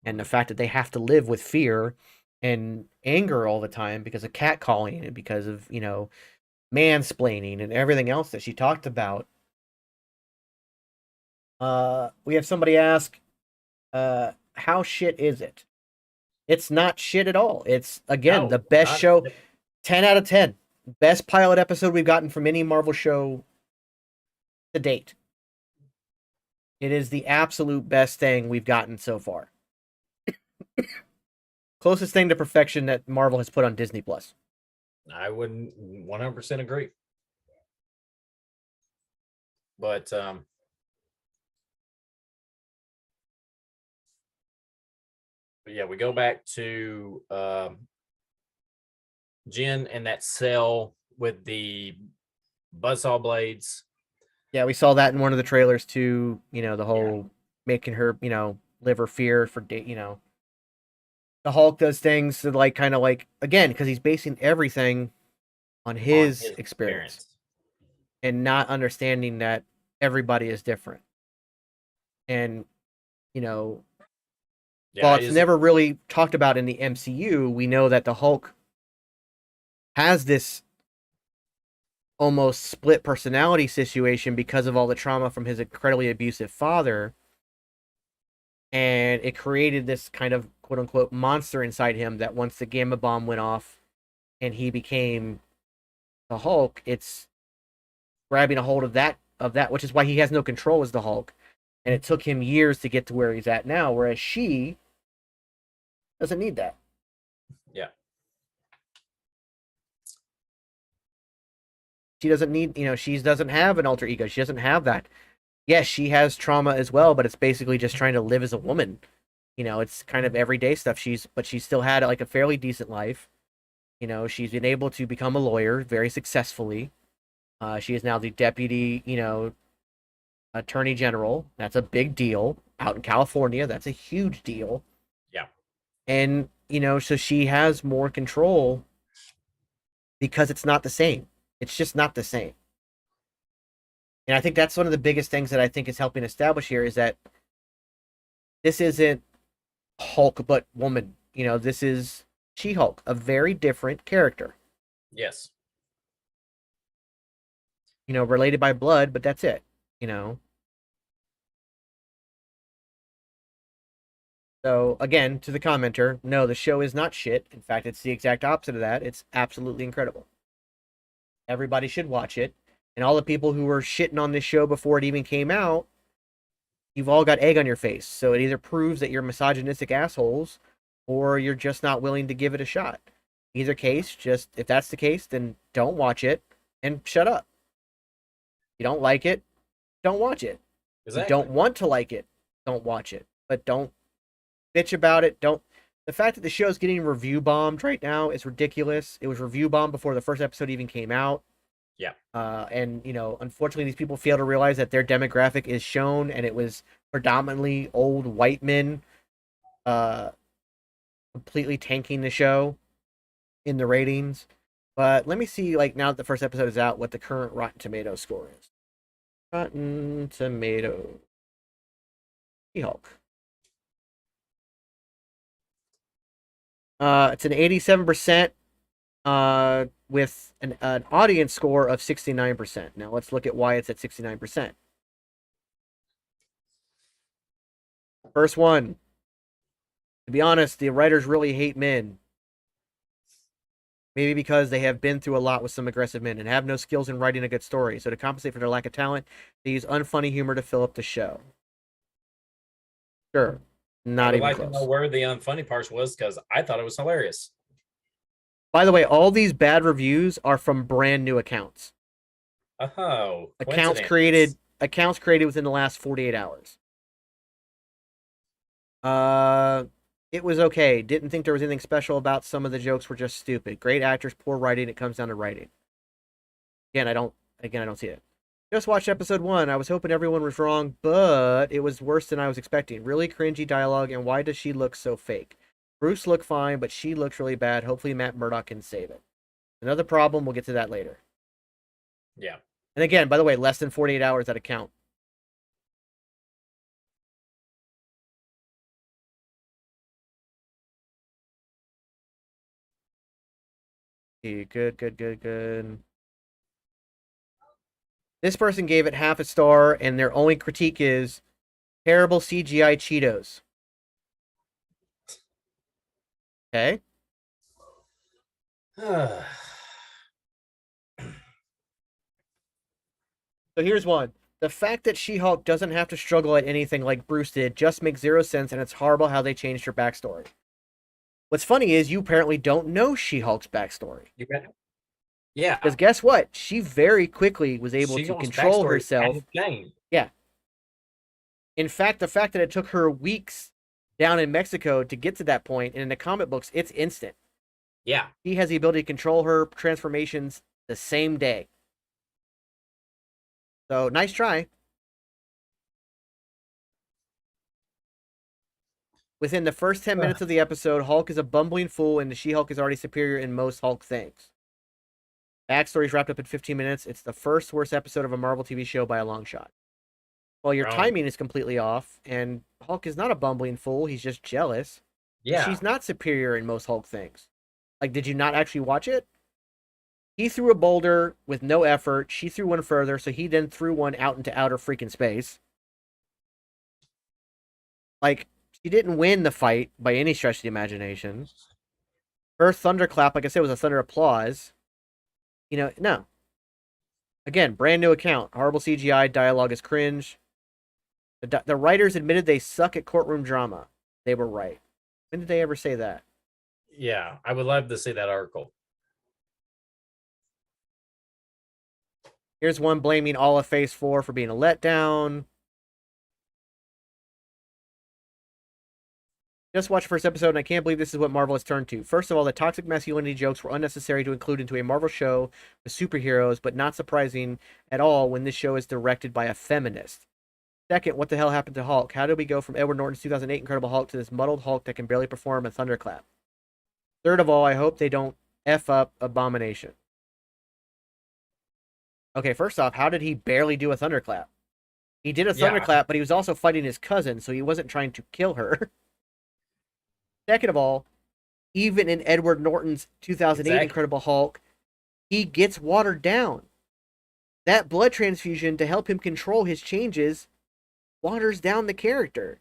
And the fact that they have to live with fear and anger all the time because of catcalling and because of, mansplaining and everything else that she talked about. We have somebody ask, how shit is it? It's not shit at all. It's, again, the No. best Not. show. 10 out of 10. Best pilot episode we've gotten from any Marvel show to date. It is the absolute best thing we've gotten so far. Closest thing to perfection that Marvel has put on Disney Plus. I wouldn't 100% agree. But yeah, we go back to Jen and that cell with the buzzsaw blades. Yeah, we saw that in one of the trailers too. The whole making her, live her fear for the Hulk does things that like kind of like again because he's basing everything on his experience and not understanding that everybody is different. And while it's never really talked about in the MCU, we know that the Hulk has this almost split personality situation because of all the trauma from his incredibly abusive father. And it created this kind of quote unquote monster inside him that once the gamma bomb went off and he became the Hulk, it's grabbing a hold of that, which is why he has no control as the Hulk. And it took him years to get to where he's at now, whereas she doesn't need that. Yeah. She doesn't need, she doesn't have an alter ego. She doesn't have that. Yes, she has trauma as well, but it's basically just trying to live as a woman. It's kind of everyday stuff. But she's still had like a fairly decent life. She's been able to become a lawyer very successfully. She is now the deputy, attorney general. That's a big deal out in California. That's a huge deal. Yeah. And, so she has more control because it's not the same. It's just not the same. And I think that's one of the biggest things that I think is helping establish here is that this isn't Hulk but woman. This is She-Hulk, a very different character. Yes. Related by blood, but that's it. So again, to the commenter, no, the show is not shit. In fact, it's the exact opposite of that. It's absolutely incredible. Everybody should watch it. And all the people who were shitting on this show before it even came out, you've all got egg on your face. So it either proves that you're misogynistic assholes or you're just not willing to give it a shot. Either case, if that's the case, then don't watch it and shut up. You don't like it, don't watch it. Exactly. You don't want to like it, don't watch it. But don't bitch about it. The fact that the show's getting review bombed right now is ridiculous. It was review bombed before the first episode even came out. Yeah. And unfortunately, these people fail to realize that their demographic is shown, and it was predominantly old white men, completely tanking the show in the ratings. But let me see, like now that the first episode is out, what the current Rotten Tomatoes score is. Rotten Tomatoes. She-Hulk. It's an 87% with an audience score of 69%. Now let's look at why it's at 69%. First one. To be honest, the writers really hate men. Maybe because they have been through a lot with some aggressive men and have no skills in writing a good story. So to compensate for their lack of talent, they use unfunny humor to fill up the show. Sure. I Not would even like to know close. where the unfunny parts was because I thought it was hilarious. By the way, all these bad reviews are from brand new accounts. Oh, Accounts coincidence. created within the last 48 hours. It was okay. Didn't think there was anything special about some of the jokes were just stupid. Great actors, poor writing. It comes down to writing. Again, I don't see it. Just watched episode 1. I was hoping everyone was wrong, but it was worse than I was expecting. Really cringy dialogue, and why does she look so fake? Bruce looked fine, but she looks really bad. Hopefully Matt Murdock can save it. Another problem, we'll get to that later. Yeah. And again, by the way, less than 48 hours that account. Good. This person gave it half a star, and their only critique is terrible CGI Cheetos. Okay. So here's one. The fact that She-Hulk doesn't have to struggle at anything like Bruce did just makes zero sense, and it's horrible how they changed her backstory. What's funny is you apparently don't know She-Hulk's backstory. You bet. Yeah. Because guess what? She very quickly was able to She-Hulk's control backstory herself. hasn't changed. Yeah. In fact, the fact that it took her weeks down in Mexico to get to that point, and in the comic books, it's instant. Yeah. She has the ability to control her transformations the same day. So, nice try. Within the first 10 minutes of the episode, Hulk is a bumbling fool, and the She-Hulk is already superior in most Hulk things. Backstory's wrapped up in 15 minutes. It's the first worst episode of a Marvel TV show by a long shot. Well, your timing is completely off, and Hulk is not a bumbling fool. He's just jealous. Yeah. She's not superior in most Hulk things. Like, did you not actually watch it? He threw a boulder with no effort. She threw one further, so he then threw one out into outer freaking space. Like, she didn't win the fight by any stretch of the imagination. Her thunderclap, like I said, was a thunder applause. You know, no. Again, brand new account. Horrible CGI, dialogue is cringe. The writers admitted they suck at courtroom drama. They were right. When did they ever say that? Yeah, I would love to see that article. Here's one blaming all of Phase 4 for being a letdown. Just watched the first episode, and I can't believe this is what Marvel has turned to. First of all, the toxic masculinity jokes were unnecessary to include into a Marvel show with superheroes, but not surprising at all when this show is directed by a feminist. Second, what the hell happened to Hulk? How did we go from Edward Norton's 2008 Incredible Hulk to this muddled Hulk that can barely perform a thunderclap? Third of all, I hope they don't F up Abomination. Okay, first off, how did he barely do a thunderclap? He did a thunderclap, but he was also fighting his cousin, so he wasn't trying to kill her. Second of all, even in Edward Norton's 2008 Incredible Hulk, he gets watered down. That blood transfusion to help him control his changes waters down the character.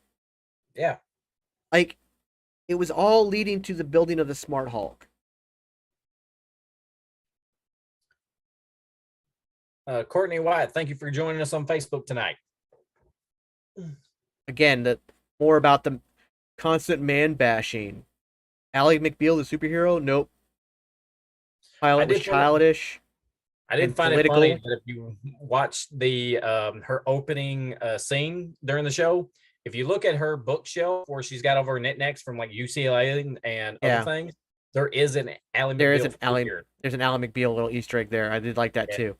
Yeah. Like, it was all leading to the building of the smart Hulk. Courtney Wyatt, thank you for joining us on Facebook tonight. Again, more about the constant man bashing. Ally McBeal, the superhero? Nope. Pilot was childish. I did find it funny that if you watch the her opening scene during the show, if you look at her bookshelf where she's got over her knickknacks from like UCLA and other things, there is an Ally McBeal. There's an Ally McBeal little Easter egg there. I did like that too.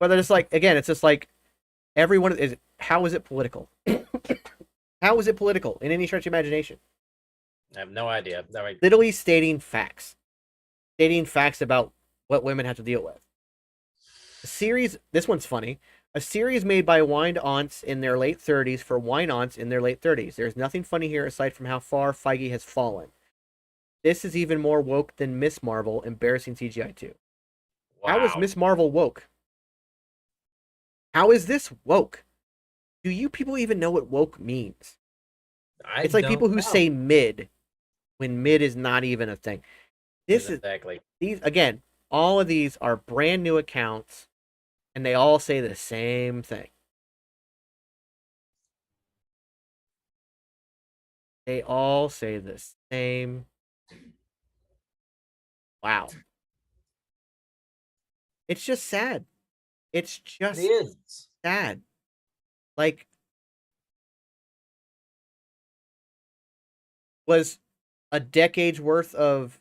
But they're just like, again, it's just like everyone is. How is it political? How is it political in any stretch of imagination? I have no idea. Literally stating facts about what women have to deal with. The series, this one's funny. A series made by wine aunts in their late 30s for wine aunts in their late 30s. There's nothing funny here aside from how far Feige has fallen. This is even more woke than Miss Marvel, embarrassing CGI too. How is Wow. Miss Marvel woke? How is this woke? Do you people even know what woke means? I It's like people don't who know. say mid when mid is not even a thing. This is Exactly. these again, all of these are brand new accounts and they all say the same thing. They all say the same. Wow. It's just sad. It's It just is. sad. Like, was a decade's worth of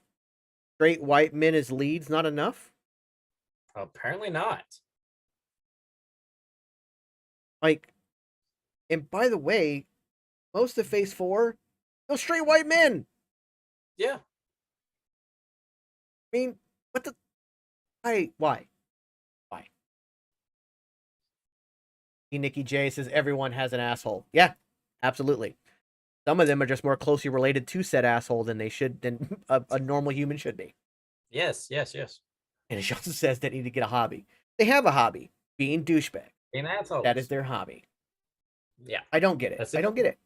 straight white men as leads not enough? Apparently not. Like, and by the way, most of Phase 4, those straight white men. Yeah. I mean, what the? Why? Why? Why? Nikki J says everyone has an asshole. Yeah, absolutely. Some of them are just more closely related to said asshole than they should than a normal human should be. Yes. Yes. Yes. And she also says they need to get a hobby. They have a hobby, being douchebag. Being That is assholes. their hobby. Yeah. I don't get it. That's I it. don't get it.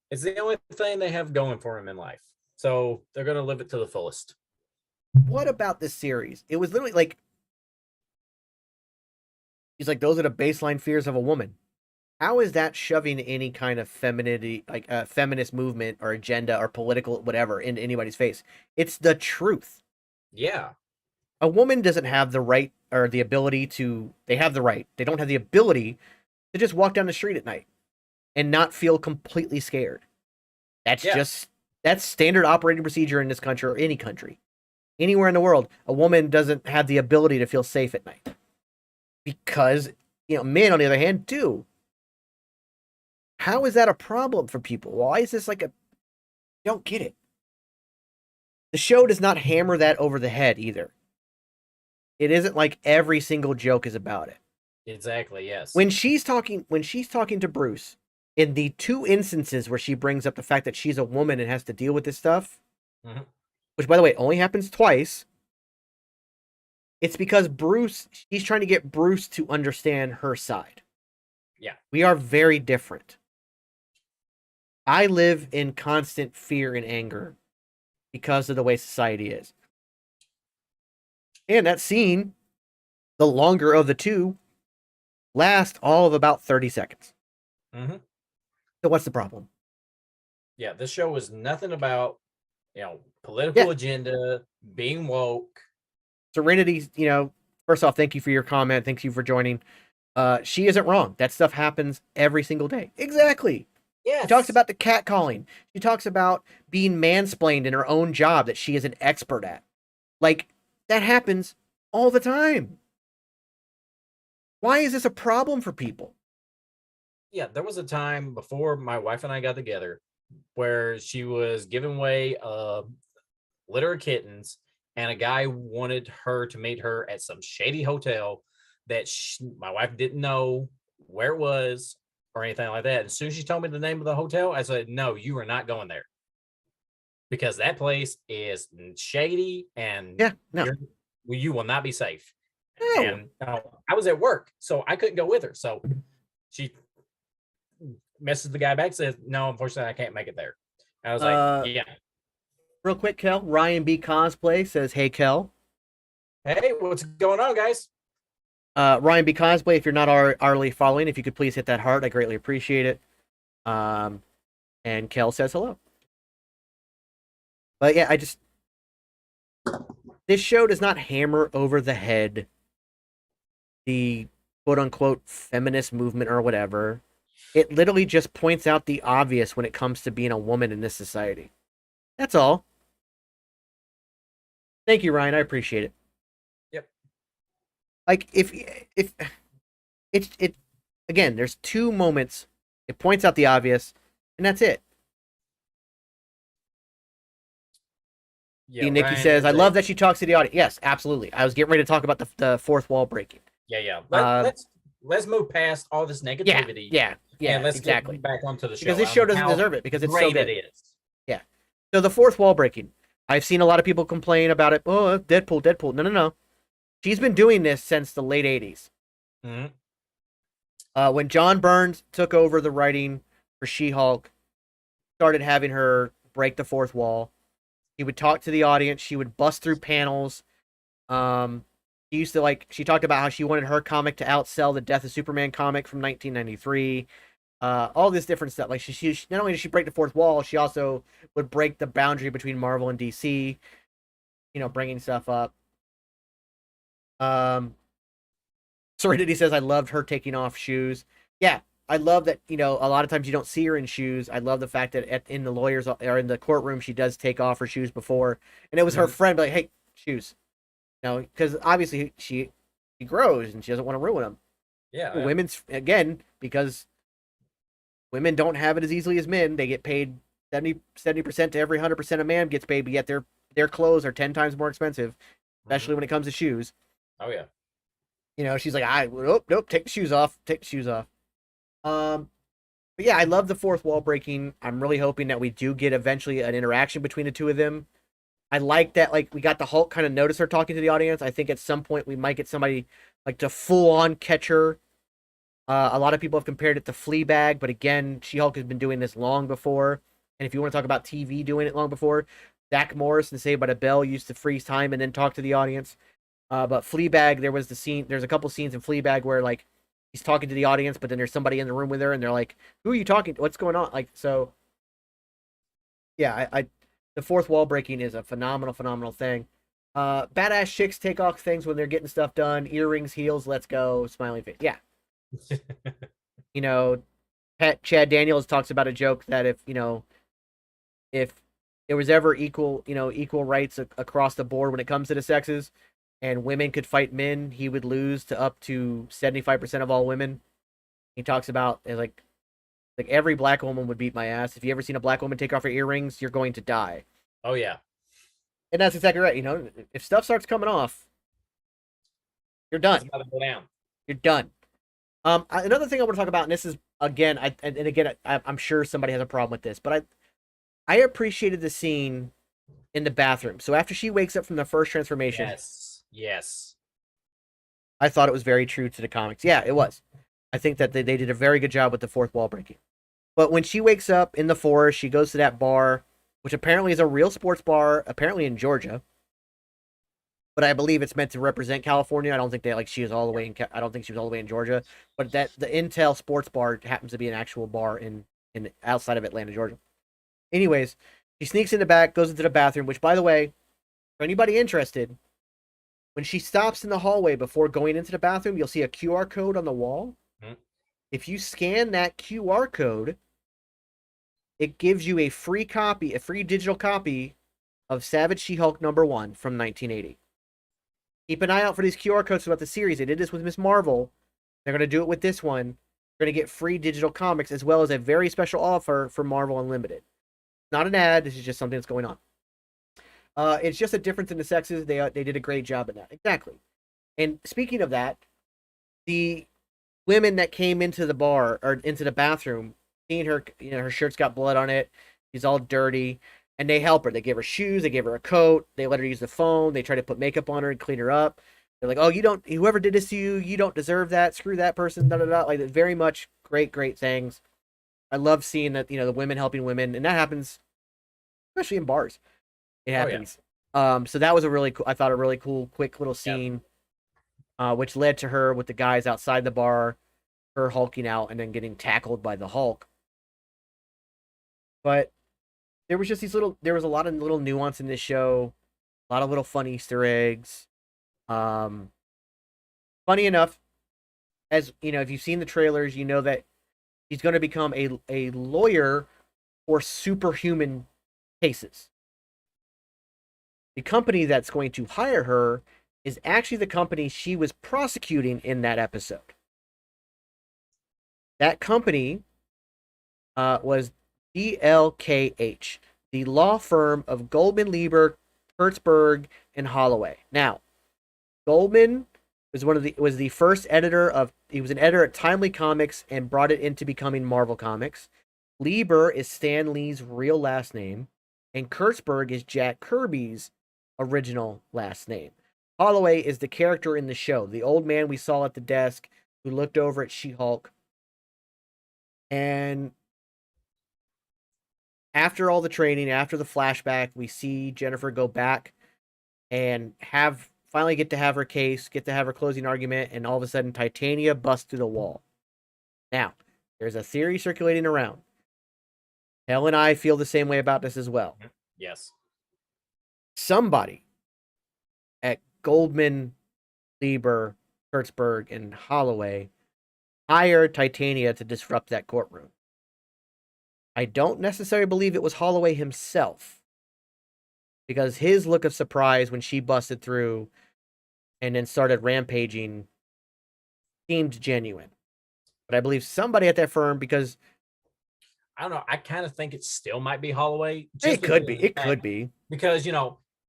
It's the only thing they have going for them in life. So they're gonna live it to the fullest. What about this series? It was literally like he's like, those are the baseline fears of a woman. How is that shoving any kind of femininity, like a feminist movement or agenda or political whatever, into anybody's face? It's the truth. Yeah. A woman doesn't have the right or the ability to. They have the right. They don't have the ability to just walk down the street at night and not feel completely scared. That's Yeah. just that's standard operating procedure in this country or any country. Anywhere in the world, a woman doesn't have the ability to feel safe at night. Because, men on the other hand do. How is that a problem for people? Why is this like a don't get it? The show does not hammer that over the head either. It isn't like every single joke is about it. Exactly. Yes. When she's talking to Bruce, in the two instances where she brings up the fact that she's a woman and has to deal with this stuff, Mhm. which by the way only happens twice, it's because she's trying to get Bruce to understand her side. Yeah. We are very different. I live in constant fear and anger because of the way society is. And that scene, the longer of the two, lasts all of about 30 seconds. Hmm. So what's the problem? Yeah. This show was nothing about political Yeah, agenda, being woke. Serenity, first off, thank you for your comment. Thank you for joining. She isn't wrong. That stuff happens every single day. Exactly. She talks Yes. about the catcalling. She talks about being mansplained in her own job that she is an expert at. Like, that happens all the time. Why is this a problem for people? Yeah. There was a time before my wife and I got together where she was giving away a litter of kittens, and a guy wanted her to meet her at some shady hotel that my wife didn't know where it was or anything like that. As soon as she told me the name of the hotel, I said, "No, you are not going there because that place is shady, and Yeah, no. you will not be safe." No. And I was at work, so I couldn't go with her. So she messaged the guy back, says, "No, unfortunately, I can't make it there." I was like, Uh, "Yeah, real quick, Kel. Ryan B. Cosplay says, hey, Kel. hey, what's going on, guys?" Ryan B. Cosplay, if you're not already following, if you could please hit that heart, I greatly appreciate it. And Kel says hello. But yeah, this show does not hammer over the head the quote unquote feminist movement or whatever. It literally just points out the obvious when it comes to being a woman in this society. That's all. Thank you, Ryan. I appreciate it. Yep. Like if it again, there's two moments. It points out the obvious, and that's it. Yeah, Nikki Ryan says, "I is love a that she talks to the audience." Yes, absolutely. I was getting ready to talk about the fourth wall breaking. yeah. Uh, let's move past all this Yeah, negativity. yeah, And let's exactly. get back onto the show. Because this show doesn't How deserve it because it's so great good. it is. Yeah. So the fourth wall breaking. I've seen a lot of people complain about it. Oh, Deadpool. No. She's been doing this since the late 80s. Mm-hmm. When John Byrne took over the writing for She-Hulk, started having her break the fourth wall. He would talk to the audience. She would bust through panels. She used to she talked about how she wanted her comic to outsell the Death of Superman comic from 1993. All this different stuff. Like she not only did she break the fourth wall, she also would break the boundary between Marvel and DC. Bringing stuff up. Serenity says, I loved her taking off shoes. Yeah, I love that, a lot of times you don't see her in shoes. I love the fact that in the lawyers or in the courtroom, she does take off her shoes before. And it was her friend, like, hey, shoes. Because obviously she grows and she doesn't want to ruin them. Yeah. Women's, again, because women don't have it as easily as men. They get paid 70% to every 100% a man gets paid, but yet their clothes are 10 times more expensive, especially when it comes to shoes. Oh, yeah. She's like, nope, take the shoes off. But yeah, I love the fourth wall breaking. I'm really hoping that we do get eventually an interaction between the two of them. I like that, we got the Hulk kind of notice her talking to the audience. I think at some point we might get somebody to full on catch her. A lot of people have compared it to Fleabag, but again, She-Hulk has been doing this long before. And if you want to talk about TV doing it long before, Zach Morris and Saved by the Bell used to freeze time and then talk to the audience. But Fleabag, there's a couple scenes in Fleabag where he's talking to the audience, but then there's somebody in the room with her and they're like, who are you talking to? What's going on? So yeah, the fourth wall breaking is a phenomenal thing. Badass chicks take off things when they're getting stuff done. Earrings, heels, let's go, smiling face. Yeah. Chad Daniels talks about a joke that if there was ever equal rights across the board when it comes to the sexes, and women could fight men, he would lose to up to 75% of all women. He talks about like every black woman would beat my ass. If you ever seen a black woman take off her earrings, you're going to die. Oh yeah. And that's exactly right. If stuff starts coming off, you're done. It's about to go down. You're done. Another thing I want to talk about, and this is again, I'm sure somebody has a problem with this, but I appreciated the scene in the bathroom. So after she wakes up from the first transformation, yes, I thought it was very true to the comics. Yeah, it was. I think that they did a very good job with the fourth wall breaking. But when she wakes up in the forest, she goes to that bar, which apparently is a real sports bar, apparently in Georgia. But I believe it's meant to represent California. I don't think she was all the way in. I don't think she was all the way in Georgia. But that the Intel Sports Bar happens to be an actual bar in outside of Atlanta, Georgia. Anyways, she sneaks in the back, goes into the bathroom. Which, by the way, for anybody interested, when she stops in the hallway before going into the bathroom, you'll see a QR code on the wall. Mm-hmm. If you scan that QR code, it gives you a free digital copy of Savage She-Hulk #1 from 1980. Keep an eye out for these QR codes throughout the series. They did this with Ms. Marvel. They're going to do it with this one. You're going to get free digital comics as well as a very special offer for Marvel Unlimited. Not an ad. This is just something that's going on. It's just a difference in the sexes. They did a great job in that. Exactly. And speaking of that, the women that came into the bar or into the bathroom, seeing her, her shirt's got blood on it. She's all dirty. And they help her. They give her shoes. They give her a coat. They let her use the phone. They try to put makeup on her and clean her up. They're like, oh, whoever did this to you, you don't deserve that. Screw that person. Da, da, da. Like, very much great things. I love seeing that, the women helping women. And that happens, especially in bars. It happens. Oh, yeah. So that was a really cool, quick little scene, which led to her with the guys outside the bar, her hulking out and then getting tackled by the Hulk. But there was a lot of little nuance in this show, a lot of little fun Easter eggs. Funny enough, as if you've seen the trailers, you know that he's going to become a lawyer for superhuman cases. The company that's going to hire her is actually the company she was prosecuting in that episode. That company was DLKH, the law firm of Goldman, Lieber, Kurtzberg, and Holloway. Now, Goldman Was the first editor of he was an editor at Timely Comics and brought it into becoming Marvel Comics. Lieber is Stan Lee's real last name, and Kurtzberg is Jack Kirby's original last name. Holloway is the character in the show, the old man we saw at the desk who looked over at She-Hulk. And after all the training, after the flashback, we see Jennifer go back and finally get to have her case, get to have her closing argument, and all of a sudden Titania busts through the wall. Now, there's a theory circulating around. Hell and I feel the same way about this as well. Yes. Somebody at Goldman, Lieber, Kurtzberg, and Holloway hired Titania to disrupt that courtroom. I don't necessarily believe it was Holloway himself, because his look of surprise when she busted through and then started rampaging seemed genuine. But I believe somebody at that firm, because I don't know. I kind of think it still might be Holloway. it could be. It could be. Because,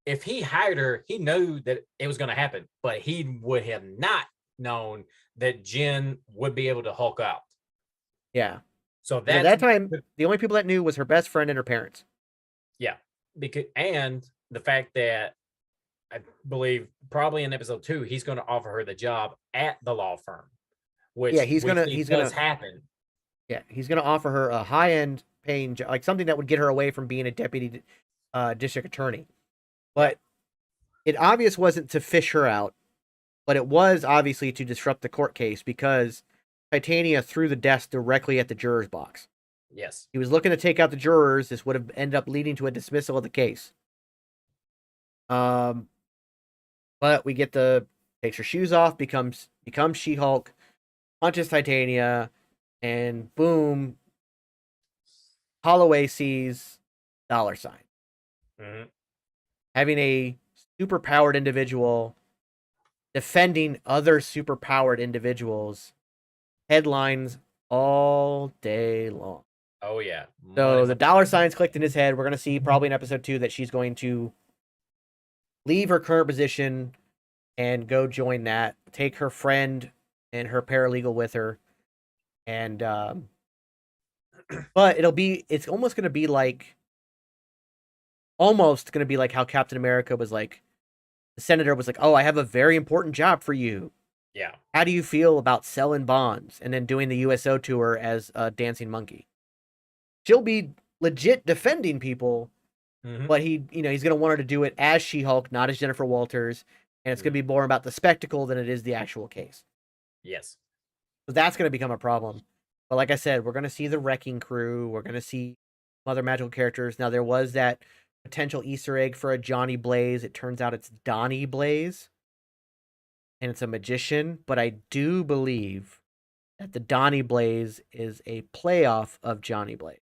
if he hired her, he knew that it was going to happen, but he would have not known that Jen would be able to Hulk out. Yeah. So at that time, the only people that knew was her best friend and her parents. Yeah. And the fact that I believe probably in episode 2, he's going to offer her the job at the law firm, which he's gonna happen. Yeah, he's gonna offer her a high-end paying job, like something that would get her away from being a deputy district attorney. But it obvious wasn't to fish her out, but it was obviously to disrupt the court case, because Titania threw the desk directly at the juror's box. Yes. He was looking to take out the jurors. This would have ended up leading to a dismissal of the case. But we get takes her shoes off, becomes She-Hulk, punches Titania, and boom, Holloway sees $. Mm-hmm. Having a superpowered individual defending other superpowered individuals headlines all day long. Oh, yeah. So the $signs clicked in his head. We're going to see probably in episode 2 that she's going to leave her current position and go join that, take her friend and her paralegal with her. And, but it's almost going to be like how Captain America was like, the senator was like, oh, I have a very important job for you. Yeah. How do you feel about selling bonds? And then doing the USO tour as a dancing monkey. She'll be legit defending people, but he's going to want her to do it as She-Hulk, not as Jennifer Walters. And it's going to be more about the spectacle than it is the actual case. Yes. So that's going to become a problem. But like I said, we're going to see the Wrecking Crew. We're going to see other magical characters. Now, there was that potential Easter egg for a Johnny Blaze. It turns out it's Donnie Blaze. And it's a magician. But I do believe that the Donnie Blaze is a playoff of Johnny Blaze.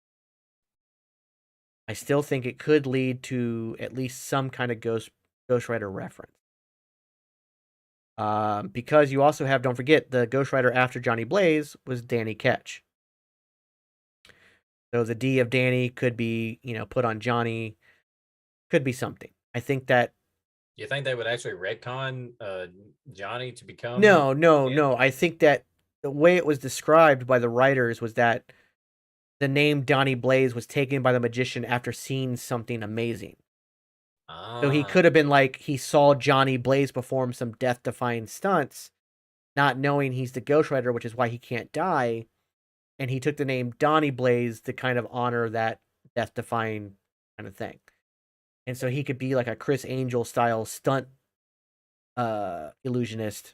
I still think it could lead to at least some kind of Ghost Rider reference. Because you also have, don't forget, the Ghost Rider after Johnny Blaze was Danny Ketch. So the D of Danny could be, put on Johnny. Could be something. I think that. You think they would actually retcon Johnny to become? No. I think that the way it was described by the writers was that the name Donnie Blaze was taken by the magician after seeing something amazing. So he could have been like, he saw Johnny Blaze perform some death-defying stunts, not knowing he's the Ghost Rider, which is why he can't die. And he took the name Donnie Blaze to kind of honor that death-defying kind of thing. And so he could be like a Chris Angel style stunt illusionist,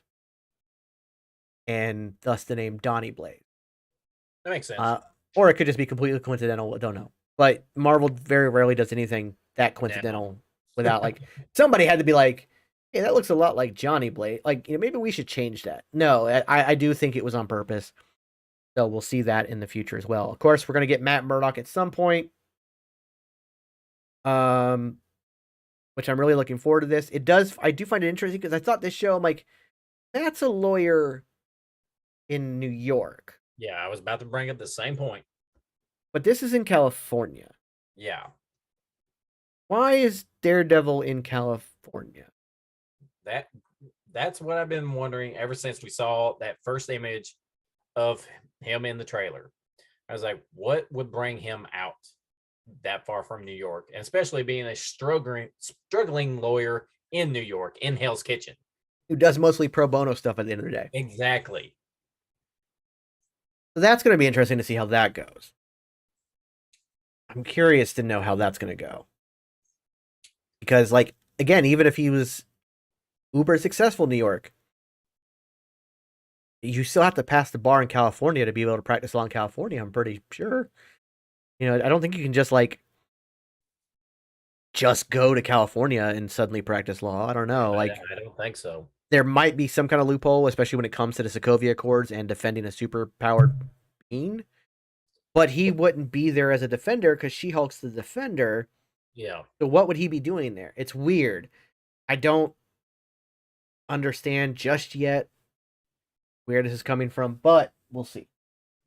and thus the name Donnie Blaze. That makes sense. Or it could just be completely coincidental. I don't know. But Marvel very rarely does anything that coincidental without like somebody had to be like, hey, that looks a lot like Johnny Blaze. Like, maybe we should change that. No, I do think it was on purpose. So we'll see that in the future as well. Of course, we're going to get Matt Murdock at some point. Which I'm really looking forward to this. I do find it interesting because I thought this show, I'm like, Matt's a lawyer in New York. Yeah, I was about to bring up the same point. But this is in California. Yeah. Why is Daredevil in California? That's what I've been wondering ever since we saw that first image of him in the trailer. I was like, what would bring him out that far from New York, and especially being a struggling lawyer in New York in Hell's Kitchen. Who does mostly pro bono stuff at the end of the day. Exactly. So that's going to be interesting to see how that goes. I'm curious to know how that's going to go. Because, like, again, even if he was uber successful in New York, you still have to pass the bar in California to be able to practice law in California, I'm pretty sure. You know, I don't think you can just go to California and suddenly practice law. I don't know. I don't think so. There might be some kind of loophole, especially when it comes to the Sokovia Accords and defending a super-powered being. But he wouldn't be there as a defender because She-Hulk's the defender. Yeah. So what would he be doing there? It's weird. I don't understand just yet where this is coming from, but we'll see.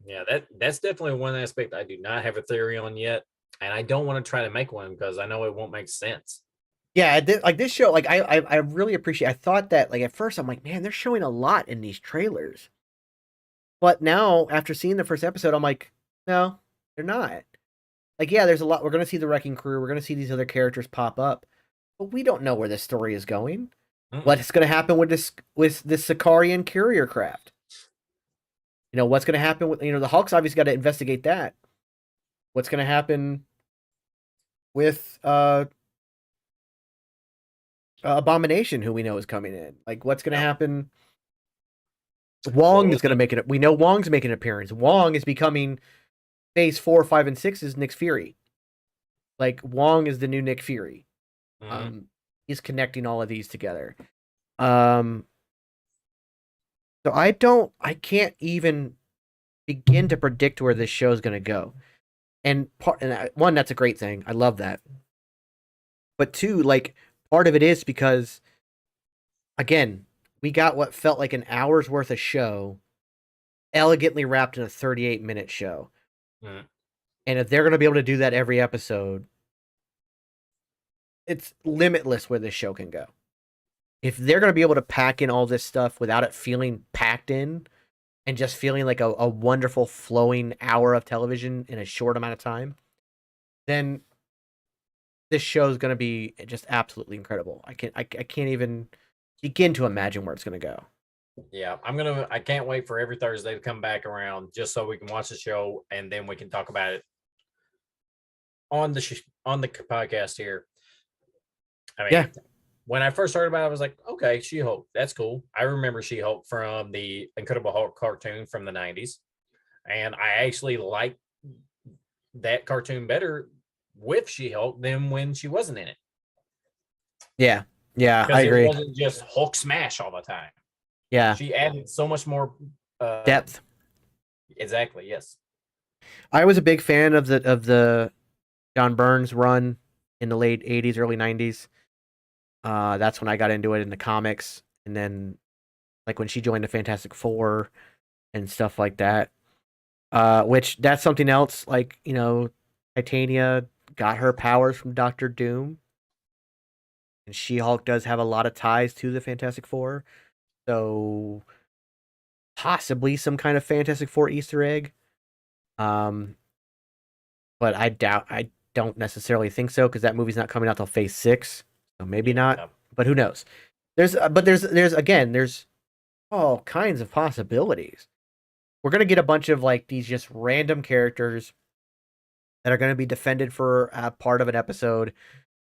Yeah, that's definitely one aspect I do not have a theory on yet, and I don't want to try to make one because I know it won't make sense. Yeah, this show, like I really appreciate. I thought that, like, at first I'm like, man, they're showing a lot in these trailers, but now after seeing the first episode, I'm like, no, they're not. Like, yeah, there's a lot. We're gonna see the Wrecking Crew. We're gonna see these other characters pop up, but we don't know where this story is going. What's going to happen with this Sicarian courier craft? You know, what's going to happen with, the Hulk's obviously got to investigate that. What's going to happen with Abomination, who we know is coming in? Like, what's going to happen? Wong is going to make it. We know Wong's making an appearance. Wong is becoming Phase 4, 5, and 6 is Nick Fury. Like, Wong is the new Nick Fury. He's connecting all of these together. So I can't even begin to predict where this show is going to go. And one, that's a great thing. I love that. But two, like, part of it is because, again, we got what felt like an hour's worth of show elegantly wrapped in a 38-minute show. And if they're going to be able to do that every episode, it's limitless where this show can go. If they're going to be able to pack in all this stuff without it feeling packed in and just feeling like a wonderful flowing hour of television in a short amount of time, then this show is going to be just absolutely incredible. I can't even begin to imagine where it's going to go. Yeah, I can't wait for every Thursday to come back around just so we can watch the show and then we can talk about it on the podcast here. I mean, yeah. When I first heard about it, I was like, okay, She-Hulk, that's cool. I remember She-Hulk from the Incredible Hulk cartoon from the 90s. And I actually liked that cartoon better with She-Hulk than when she wasn't in it. Yeah, I agree. It wasn't just Hulk smash all the time. Yeah. She added so much more depth. Exactly, yes. I was a big fan of the John Byrne's run in the late 80s, early 90s. That's when I got into it in the comics, and then like when she joined the Fantastic Four and stuff like that. Which that's something else. Like, Titania got her powers from Doctor Doom, and She-Hulk does have a lot of ties to the Fantastic Four, so possibly some kind of Fantastic Four Easter egg. But I don't necessarily think so because that movie's not coming out till Phase 6. So maybe not, but who knows? There's all kinds of possibilities. We're gonna get a bunch of like these just random characters that are gonna be defended for part of an episode,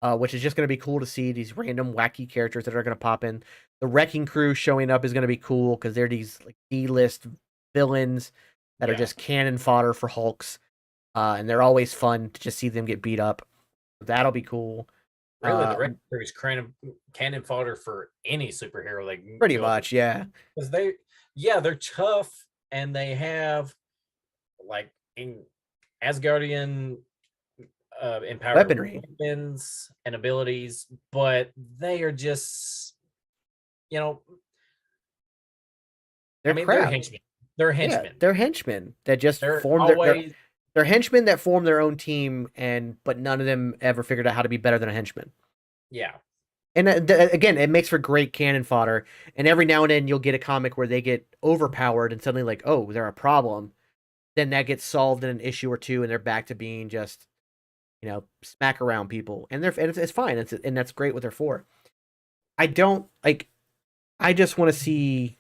which is just gonna be cool to see these random wacky characters that are gonna pop in. The Wrecking Crew showing up is gonna be cool because they're these like D-list villains that are just cannon fodder for Hulks, and they're always fun to just see them get beat up. That'll be cool. Really, the Wrecking Crew is cannon fodder for any superhero. Like pretty much, yeah. Because they're tough and they have like Asgardian empowered weaponry, weapons and abilities, but they are just, they're henchmen. They're henchmen. Yeah, they're henchmen that just form they're henchmen that form their own team, but none of them ever figured out how to be better than a henchman. Yeah. And again, it makes for great cannon fodder. And every now and then you'll get a comic where they get overpowered and suddenly like, oh, they're a problem. Then that gets solved in an issue or two, and they're back to being just, smack around people, and it's fine. And that's great what they're for. I don't like. I just want to see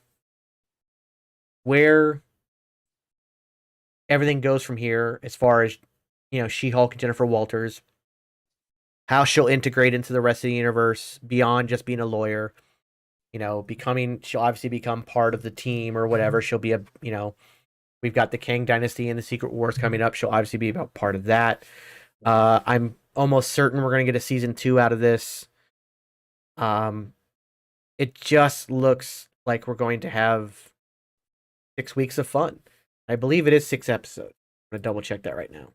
where everything goes from here, as far as She-Hulk and Jennifer Walters, how she'll integrate into the rest of the universe beyond just being a lawyer. She'll obviously become part of the team or whatever. She'll be we've got the Kang Dynasty and the Secret Wars coming up. She'll obviously be about part of that. I'm almost certain we're going to get a season 2 out of this. It just looks like we're going to have 6 weeks of fun. I believe it is 6 episodes. I'm going to double check that right now.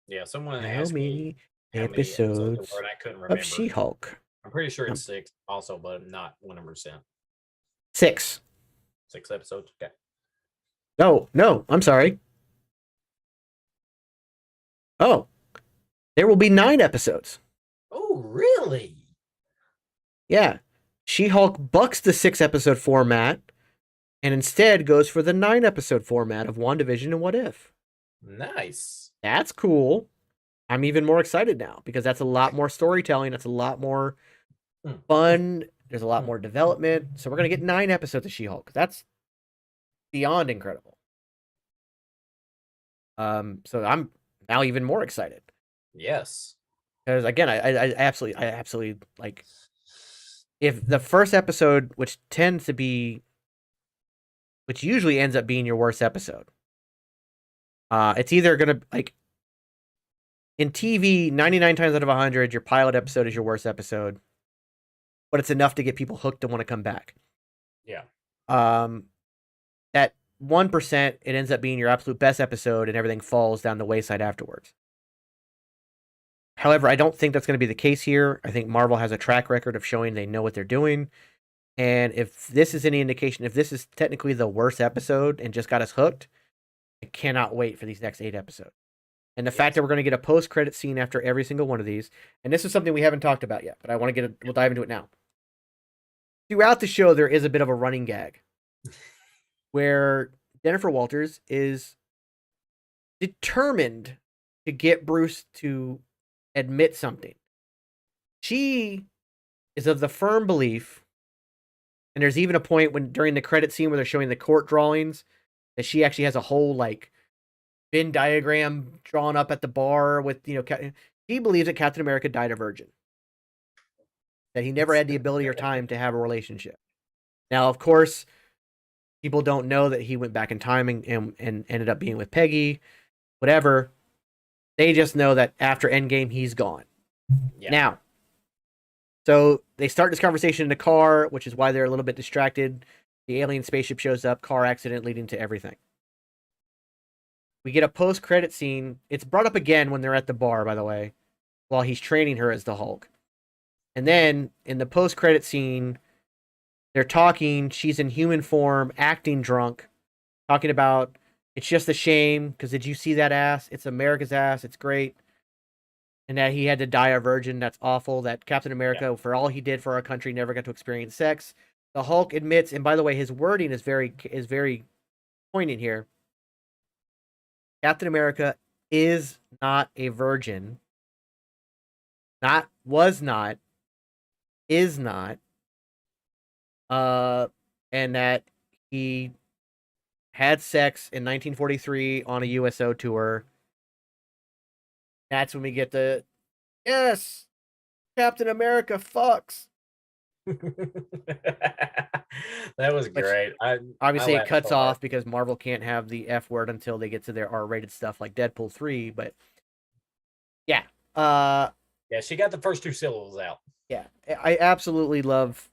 Yeah, someone How asked me many how many episodes there episodes were, and I couldn't remember. of She-Hulk? I'm pretty sure it's 6 also, but I'm not 100%. 6. 6 episodes? Okay. No, I'm sorry. Oh, there will be 9 episodes. Oh, really? Yeah. She-Hulk bucks the 6-episode format and instead goes for the 9-episode format of WandaVision and What If. Nice. That's cool. I'm even more excited now because that's a lot more storytelling. That's a lot more fun. There's a lot more development. So we're going to get 9 episodes of She-Hulk. That's beyond incredible. So I'm now even more excited. Yes. Because again, I absolutely like, if the first episode, which usually ends up being your worst episode, it's either gonna, like, in TV, 99 times out of 100, your pilot episode is your worst episode, but it's enough to get people hooked to want to come back. Yeah. That 1%, it ends up being your absolute best episode, and everything falls down the wayside afterwards. However, I don't think that's going to be the case here. I think Marvel has a track record of showing they know what they're doing. And if this is any indication, if this is technically the worst episode and just got us hooked, I cannot wait for these next 8 episodes. And the fact that we're going to get a post-credit scene after every single one of these, and this is something we haven't talked about yet, but I want to we'll dive into it now. Throughout the show, there is a bit of a running gag where Jennifer Walters is determined to get Bruce to admit something. She is of the firm belief, and there's even a point when during the credit scene where they're showing the court drawings, that she actually has a whole like Venn diagram drawn up at the bar with, he believes that Captain America died a virgin, that he never had the ability or time to have a relationship. Now, of course, people don't know that he went back in time and ended up being with Peggy, whatever. They just know that after Endgame, he's gone. Yeah. Now, so they start this conversation in the car, which is why they're a little bit distracted. The alien spaceship shows up, car accident leading to everything. We get a post-credit scene. It's brought up again when they're at the bar, by the way, while he's training her as the Hulk. And then in the post-credit scene, they're talking. She's in human form, acting drunk, talking about, it's just a shame because did you see that ass? It's America's ass. It's great. And that he had to die a virgin. That's awful. That Captain America, for all he did for our country, never got to experience sex. The Hulk admits, and by the way, his wording is very poignant here. Captain America is not a virgin. Was not, is not. And that he had sex in 1943 on a USO tour. That's when we get the, yes, Captain America fucks. That was great. Obviously, it cuts off because Marvel can't have the F word until they get to their R-rated stuff like Deadpool 3. But yeah, yeah, she got the first 2 syllables out. Yeah, I absolutely love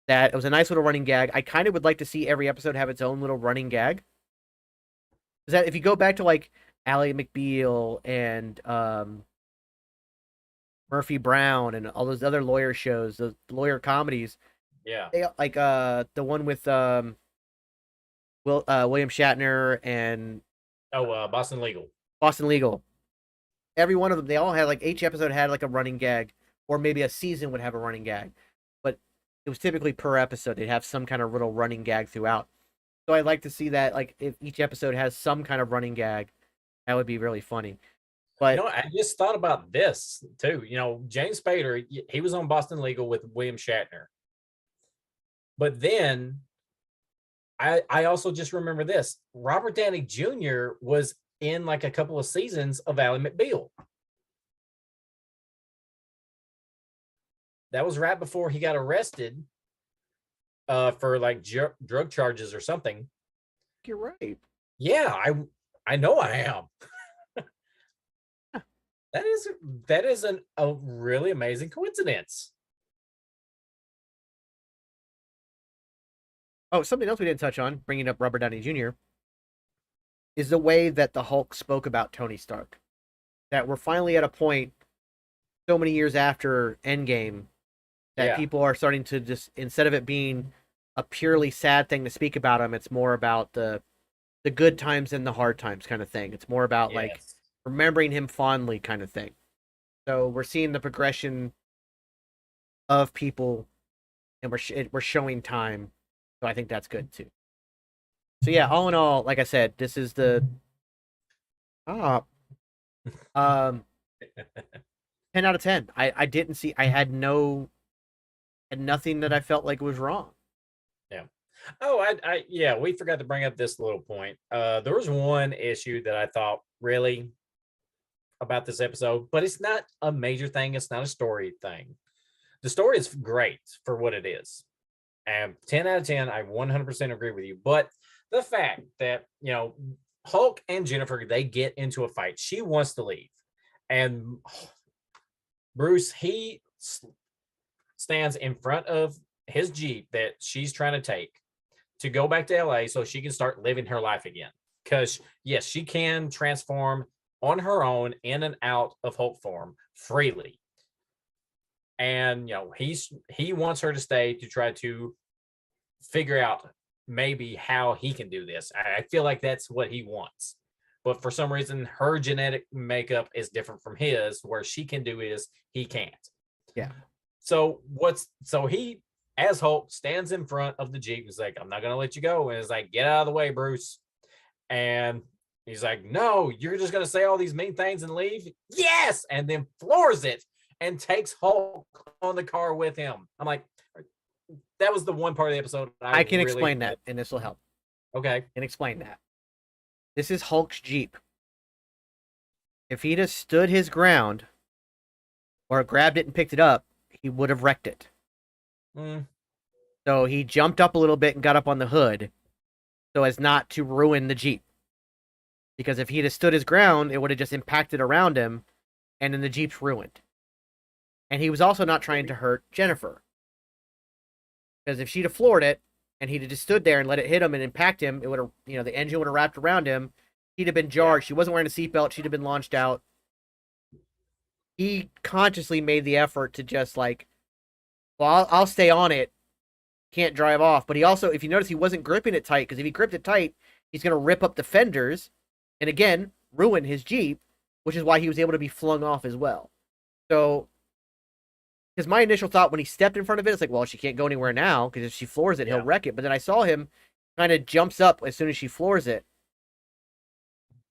that. It was a nice little running gag. I kind of would like to see every episode have its own little running gag. Is that if you go back to like Ally McBeal and Murphy Brown and all those other lawyer shows, the lawyer comedies. Yeah. They, like the one with William Shatner and Boston Legal. Boston Legal. Every one of them, they all had like each episode had like a running gag or maybe a season would have a running gag, but it was typically per episode. They'd have some kind of little running gag throughout. So I'd like to see that, like, if each episode has some kind of running gag, that would be really funny. But I just thought about this too. James Spader, he was on Boston Legal with William Shatner. But then I also just remember this. Robert Downey Jr. was in like a couple of seasons of Ally McBeal. That was right before he got arrested for like drug charges or something. you're right. Yeah, I know I am. That is a really amazing coincidence. Oh, something else we didn't touch on, bringing up Robert Downey Jr., is the way that the Hulk spoke about Tony Stark. That we're finally at a point, so many years after Endgame, that people are starting to just, instead of it being a purely sad thing to speak about him, it's more about the good times and the hard times kind of thing. It's more about like remembering him fondly kind of thing. So we're seeing the progression of people, and we're showing time. So I think that's good too. So yeah, all in all, like I said, this is the 10 out of 10. I didn't see, I had nothing that I felt like was wrong. Yeah. Oh, we forgot to bring up this little point. There was one issue that I thought really about this episode, but it's not a major thing. It's not a story thing. The story is great for what it is. And 10 out of 10, I 100% agree with you. But the fact that, Hulk and Jennifer, they get into a fight. She wants to leave. And Bruce, he stands in front of his Jeep that she's trying to take to go back to LA so she can start living her life again. Because, yes, she can transform on her own in and out of Hulk form freely. And, he wants her to stay to try to figure out maybe how he can do this. I feel like that's what he wants. But for some reason, her genetic makeup is different from his, where she can do his, he can't. Yeah. So he, as Hulk, stands in front of the Jeep and is like, I'm not going to let you go. And it's like, get out of the way, Bruce. And he's like, no, you're just going to say all these mean things and leave? Yes! And then floors it and takes Hulk on the car with him. I'm like, that was the one part of the episode I can really explain that, and this will help. Okay. I can explain that. This is Hulk's Jeep. If he'd have stood his ground or grabbed it and picked it up, he would have wrecked it. So he jumped up a little bit and got up on the hood so as not to ruin the Jeep. Because if he'd have stood his ground, it would have just impacted around him, and then the Jeep's ruined. And he was also not trying to hurt Jennifer. Because if she'd have floored it, and he'd have just stood there and let it hit him and impact him, it would have, the engine would have wrapped around him. He'd have been jarred. She wasn't wearing a seatbelt. She'd have been launched out. He consciously made the effort to just like, well, I'll stay on it. Can't drive off. But he also, if you notice, he wasn't gripping it tight, because if he gripped it tight, he's going to rip up the fenders and again, ruin his Jeep, which is why he was able to be flung off as well. So, because my initial thought when he stepped in front of it, it's like, well, she can't go anywhere now, because if she floors it, he'll wreck it. But then I saw him kind of jumps up as soon as she floors it.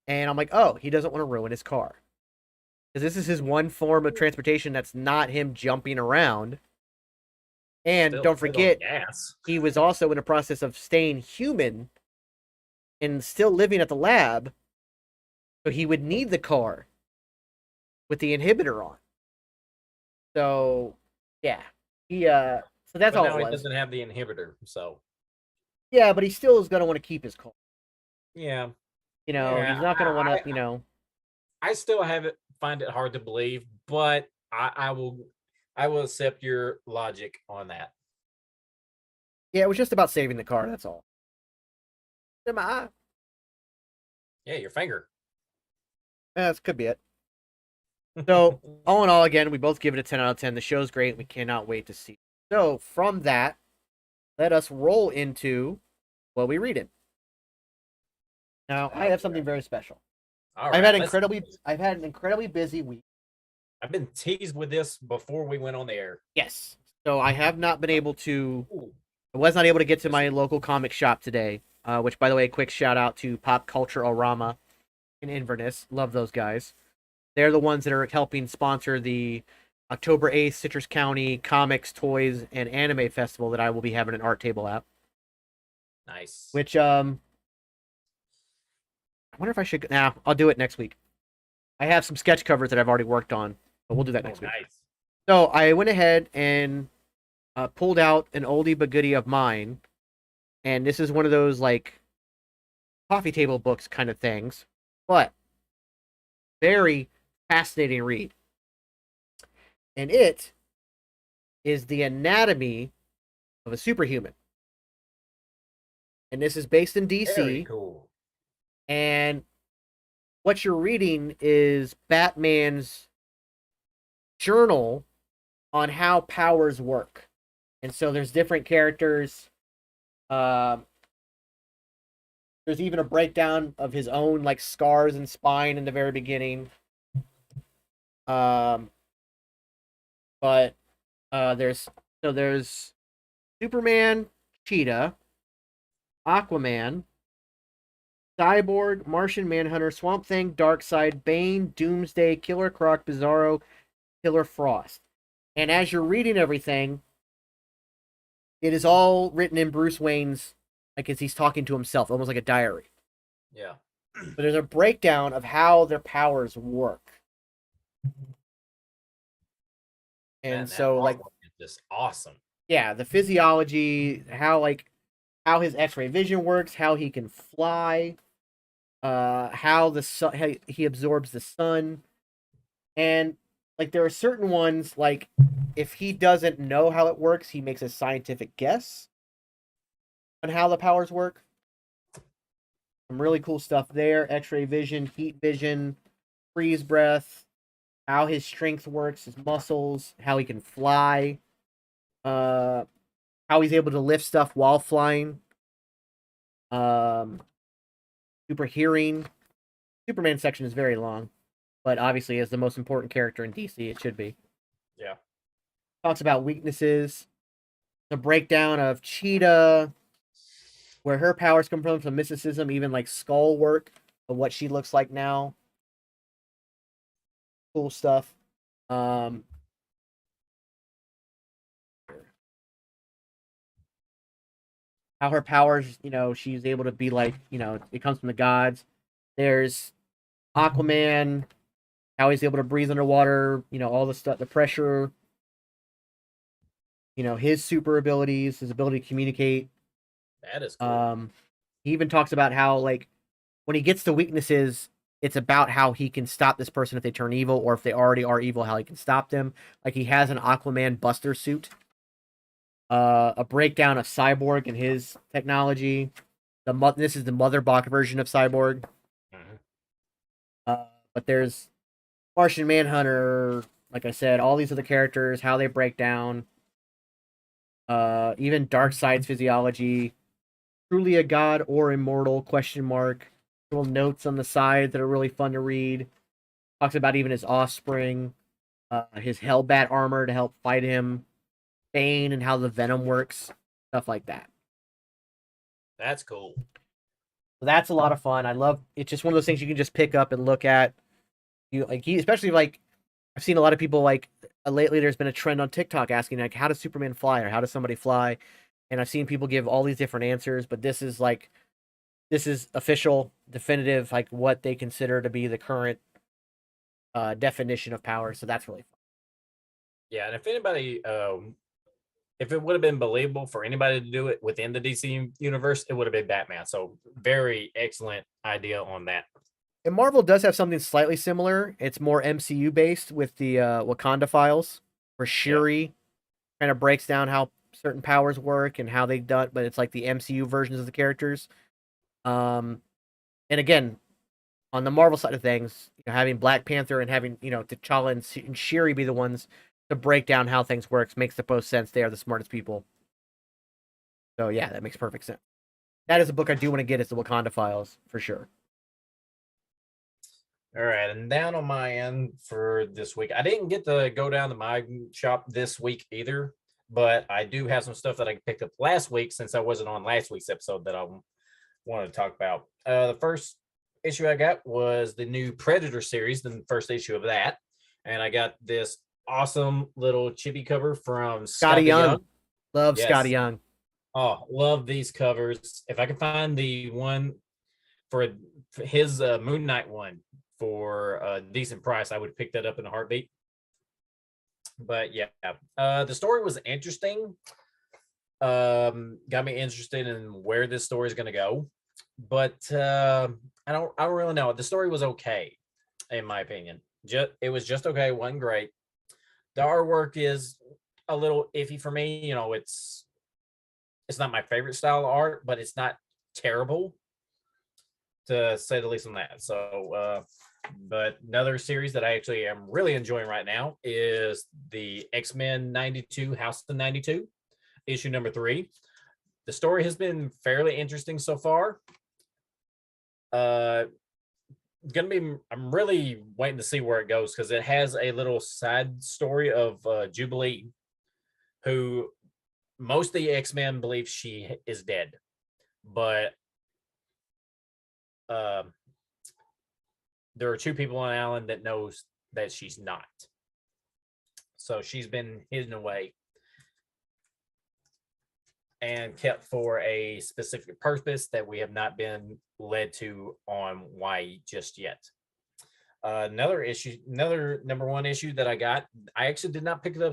And I'm like, oh, he doesn't want to ruin his car. Because this is his one form of transportation that's not him jumping around. And don't forget, he was also in the process of staying human and still living at the lab. So he would need the car with the inhibitor on. So, yeah. So that's all it was. He doesn't have the inhibitor, so. Yeah, but he still is going to want to keep his car. Yeah. He's not going to want to, I still find it hard to believe, but I will accept your logic on that. Yeah, it was just about saving the car, that's all. Yeah, your finger. This could be it. So, all in all, again, we both give it a 10 out of 10. The show's great. We cannot wait to see. So, from that, let us roll into what we read in. Now, I have something very special. All right, I've had an incredibly busy week. I've been teased with this before we went on the air. Yes. So I have not been able to. Ooh, I was not able to get to this my is local comic shop today. Which, by the way, quick shout out to Pop Culture Orama in Inverness. Love those guys. They're the ones that are helping sponsor the October 8th Citrus County Comics, Toys, and Anime Festival that I will be having an art table at. nice. Which I wonder if I should. Nah, I'll do it next week. I have some sketch covers that I've already worked on, but we'll do that next week. Nice. So I went ahead and pulled out an oldie but goodie of mine, and this is one of those like coffee table books kind of things, but very fascinating read. And it is The Anatomy of a Superhuman. And this is based in DC. Very cool. And what you're reading is Batman's journal on how powers work. And so there's different characters. There's even a breakdown of his own like scars and spine in the very beginning. But there's Superman, Cheetah, Aquaman, Cyborg, Martian Manhunter, Swamp Thing, Darkseid, Bane, Doomsday, Killer Croc, Bizarro, Killer Frost. And as you're reading everything, it is all written in Bruce Wayne's, like as he's talking to himself, almost like a diary. Yeah. But there's a breakdown of how their powers work. And Man, so, like, it's just awesome. yeah, the physiology, how his X-ray vision works, how he can fly, how the sun, how he absorbs the sun, and like there are certain ones like if he doesn't know how it works, he makes a scientific guess on how the powers work. Some really cool stuff there: X-ray vision, heat vision, freeze breath, how his strength works, his muscles, how he can fly, how he's able to lift stuff while flying. Super hearing. Superman section is very long, but obviously as the most important character in DC, it should be. Yeah. Talks about weaknesses, the breakdown of Cheetah, where her powers come from mysticism, even like skull work of what she looks like now. Cool stuff. How her powers, she's able to be like, it comes from the gods. There's Aquaman, how he's able to breathe underwater, all the stuff, the pressure, his super abilities, his ability to communicate. That is cool. He even talks about how, like, when he gets to weaknesses, it's about how he can stop this person if they turn evil, or if they already are evil, how he can stop them. Like, he has an Aquaman Buster suit. A breakdown of Cyborg and his technology. This is the Mother Bach version of Cyborg. But there's Martian Manhunter, like I said, all these other characters, how they break down. Even Darkseid's physiology. Truly a god or immortal? Question mark. Little notes on the side that are really fun to read. Talks about even his offspring, his Hellbat armor to help fight him, Bane and how the venom works, stuff like that. That's cool. So that's a lot of fun. I love it's just one of those things you can just pick up and look at. Especially like I've seen a lot of people like lately. There's been a trend on TikTok asking like, how does Superman fly or how does somebody fly? And I've seen people give all these different answers, but this is official, definitive, like what they consider to be the current definition of power. So that's really fun. Yeah, and if anybody, if it would have been believable for anybody to do it within the DC universe, it would have been Batman. So very excellent idea on that. And Marvel does have something slightly similar. It's more MCU based with the Wakanda Files, where Shuri kind of breaks down how certain powers work and how they done, but it's like the MCU versions of the characters. And again, on the Marvel side of things, having Black Panther and having T'Challa and Shuri be the ones to break down how things works makes the most sense. They are the smartest people. So yeah, that makes perfect sense. That is a book I do want to get. Is the Wakanda Files for sure. All right, and down on my end for this week, I didn't get to go down to my shop this week either, but I do have some stuff that I picked up last week since I wasn't on last week's episode that I wanted to talk about. The first issue I got was the new Predator series, the first issue of that, and I got this awesome little chibi cover from Scotty Young. Love Scotty Yes. Young. Oh, love these covers. If I can find the one for his Moon Knight one for a decent price, I would pick that up in a heartbeat. But yeah, the story was interesting. Got me interested in where this story is going to go, but I don't really know. The story was okay, in my opinion. It was just okay, wasn't great. The artwork is a little iffy for me. You know, it's not my favorite style of art, but it's not terrible, to say the least on that. So, but another series that I actually am really enjoying right now is the X-Men 92, House of 92, issue number 3. The story has been fairly interesting so far. I'm really waiting to see where it goes because it has a little side story of Jubilee, who most of the X-Men believe she is dead, but there are 2 people on Island that knows that she's not. So she's been hidden away and kept for a specific purpose that we have not been led to on why just yet. Another number 1 issue that I got, I actually did not pick it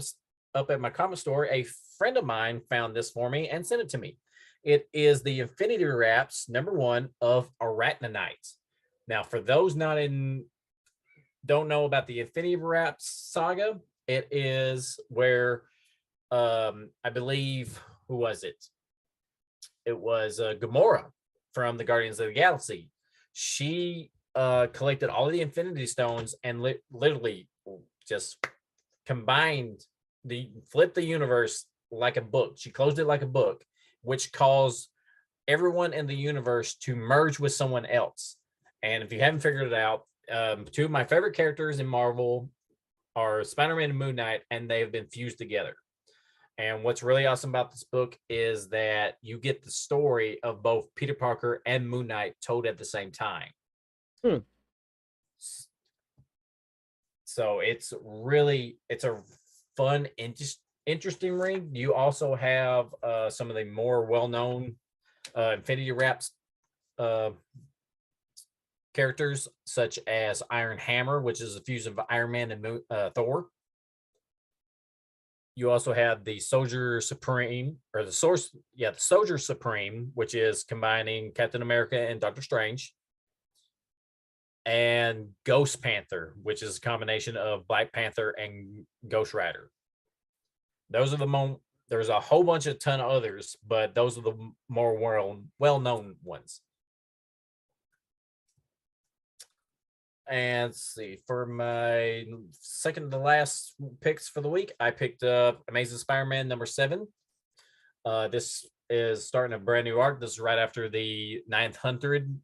up at my comic store. A friend of mine found this for me and sent it to me. It is the Infinity Wraps number 1 of Arachnonites. Now, for those don't know about the Infinity Wraps saga, it is where I believe, who was it? It was Gamora from the Guardians of the Galaxy. She collected all of the Infinity Stones and literally just flipped the universe like a book. She closed it like a book, which caused everyone in the universe to merge with someone else. And if you haven't figured it out, 2 of my favorite characters in Marvel are Spider-Man and Moon Knight, and they have been fused together. And what's really awesome about this book is that you get the story of both Peter Parker and Moon Knight told at the same time. So it's a fun, interesting read. You also have some of the more well-known Infinity Wraps characters, such as Iron Hammer, which is a fusion of Iron Man and Thor. You also have the Soldier Supreme, or the Soldier Supreme, which is combining Captain America and Doctor Strange. And Ghost Panther, which is a combination of Black Panther and Ghost Rider. Those are there's a whole ton of others, but those are the more well-known ones. And let's see, for my second to last picks for the week, I picked up Amazing Spider-Man number 7. This is starting a brand new arc. This is right after the 900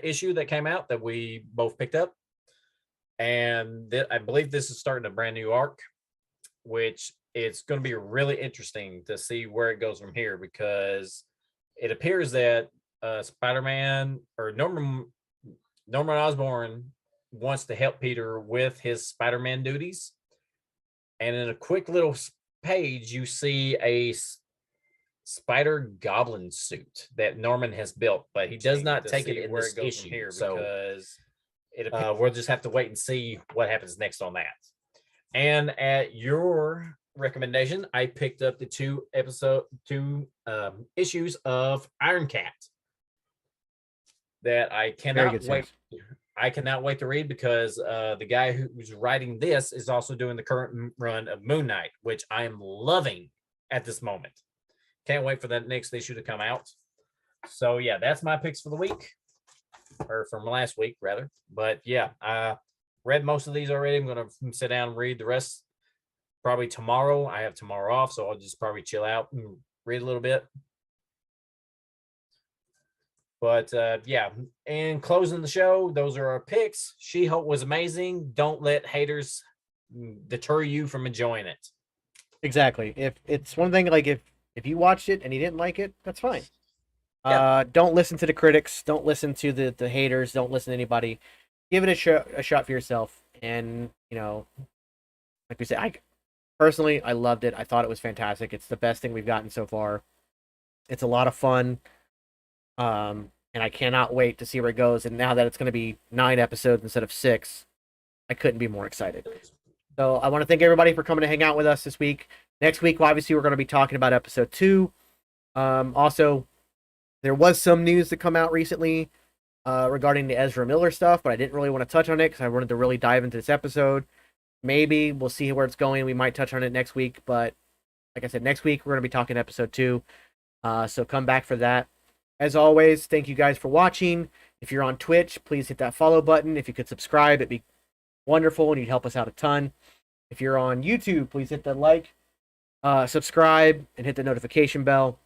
issue that came out that we both picked up. And I believe this is starting a brand new arc, which it's going to be really interesting to see where it goes from here, because it appears that Spider-Man, or Norman Osborn, wants to help Peter with his Spider-Man duties. And in a quick little page, you see a spider goblin suit that Norman has built, but he does not take it in this issue here, because we'll just have to wait and see what happens next on that. And at your recommendation, I picked up the 2 issues of Iron Cat that I cannot wait. I cannot wait to read, because the guy who's writing this is also doing the current run of Moon Knight, which I am loving at this moment. Can't wait for that next issue to come out. So yeah, that's my picks for the week, or from last week rather. But yeah, I read most of these already. I'm gonna sit down and read the rest probably tomorrow. I have tomorrow off, so I'll just probably chill out and read a little bit. But yeah, and closing the show, those are our picks. She-Hulk was amazing. Don't let haters deter you from enjoying it. Exactly. If it's one thing, like if you watched it and you didn't like it, that's fine. Yeah. Don't listen to the critics. Don't listen to the haters. Don't listen to anybody. Give it a shot for yourself. And like we said, I personally I loved it. I thought it was fantastic. It's the best thing we've gotten so far. It's a lot of fun. And I cannot wait to see where it goes. And now that it's going to be 9 episodes instead of 6, I couldn't be more excited. So I want to thank everybody for coming to hang out with us this week. Next week, obviously, we're going to be talking about episode 2. Also, there was some news that come out recently regarding the Ezra Miller stuff, but I didn't really want to touch on it because I wanted to really dive into this episode. Maybe we'll see where it's going. We might touch on it next week, but like I said, next week we're going to be talking episode 2. So come back for that. As always, thank you guys for watching. If you're on Twitch, please hit that follow button. If you could subscribe, it'd be wonderful and you'd help us out a ton. If you're on YouTube, please hit the like, subscribe, and hit the notification bell.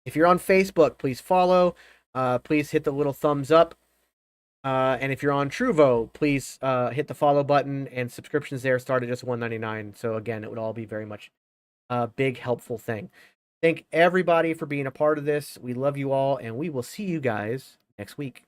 If you're on Facebook, please follow. Please hit the little thumbs up. And if you're on Truvo, please hit the follow button, and subscriptions there start at just $1.99. So again, it would all be very much a big helpful thing. Thank everybody for being a part of this. We love you all, and we will see you guys next week.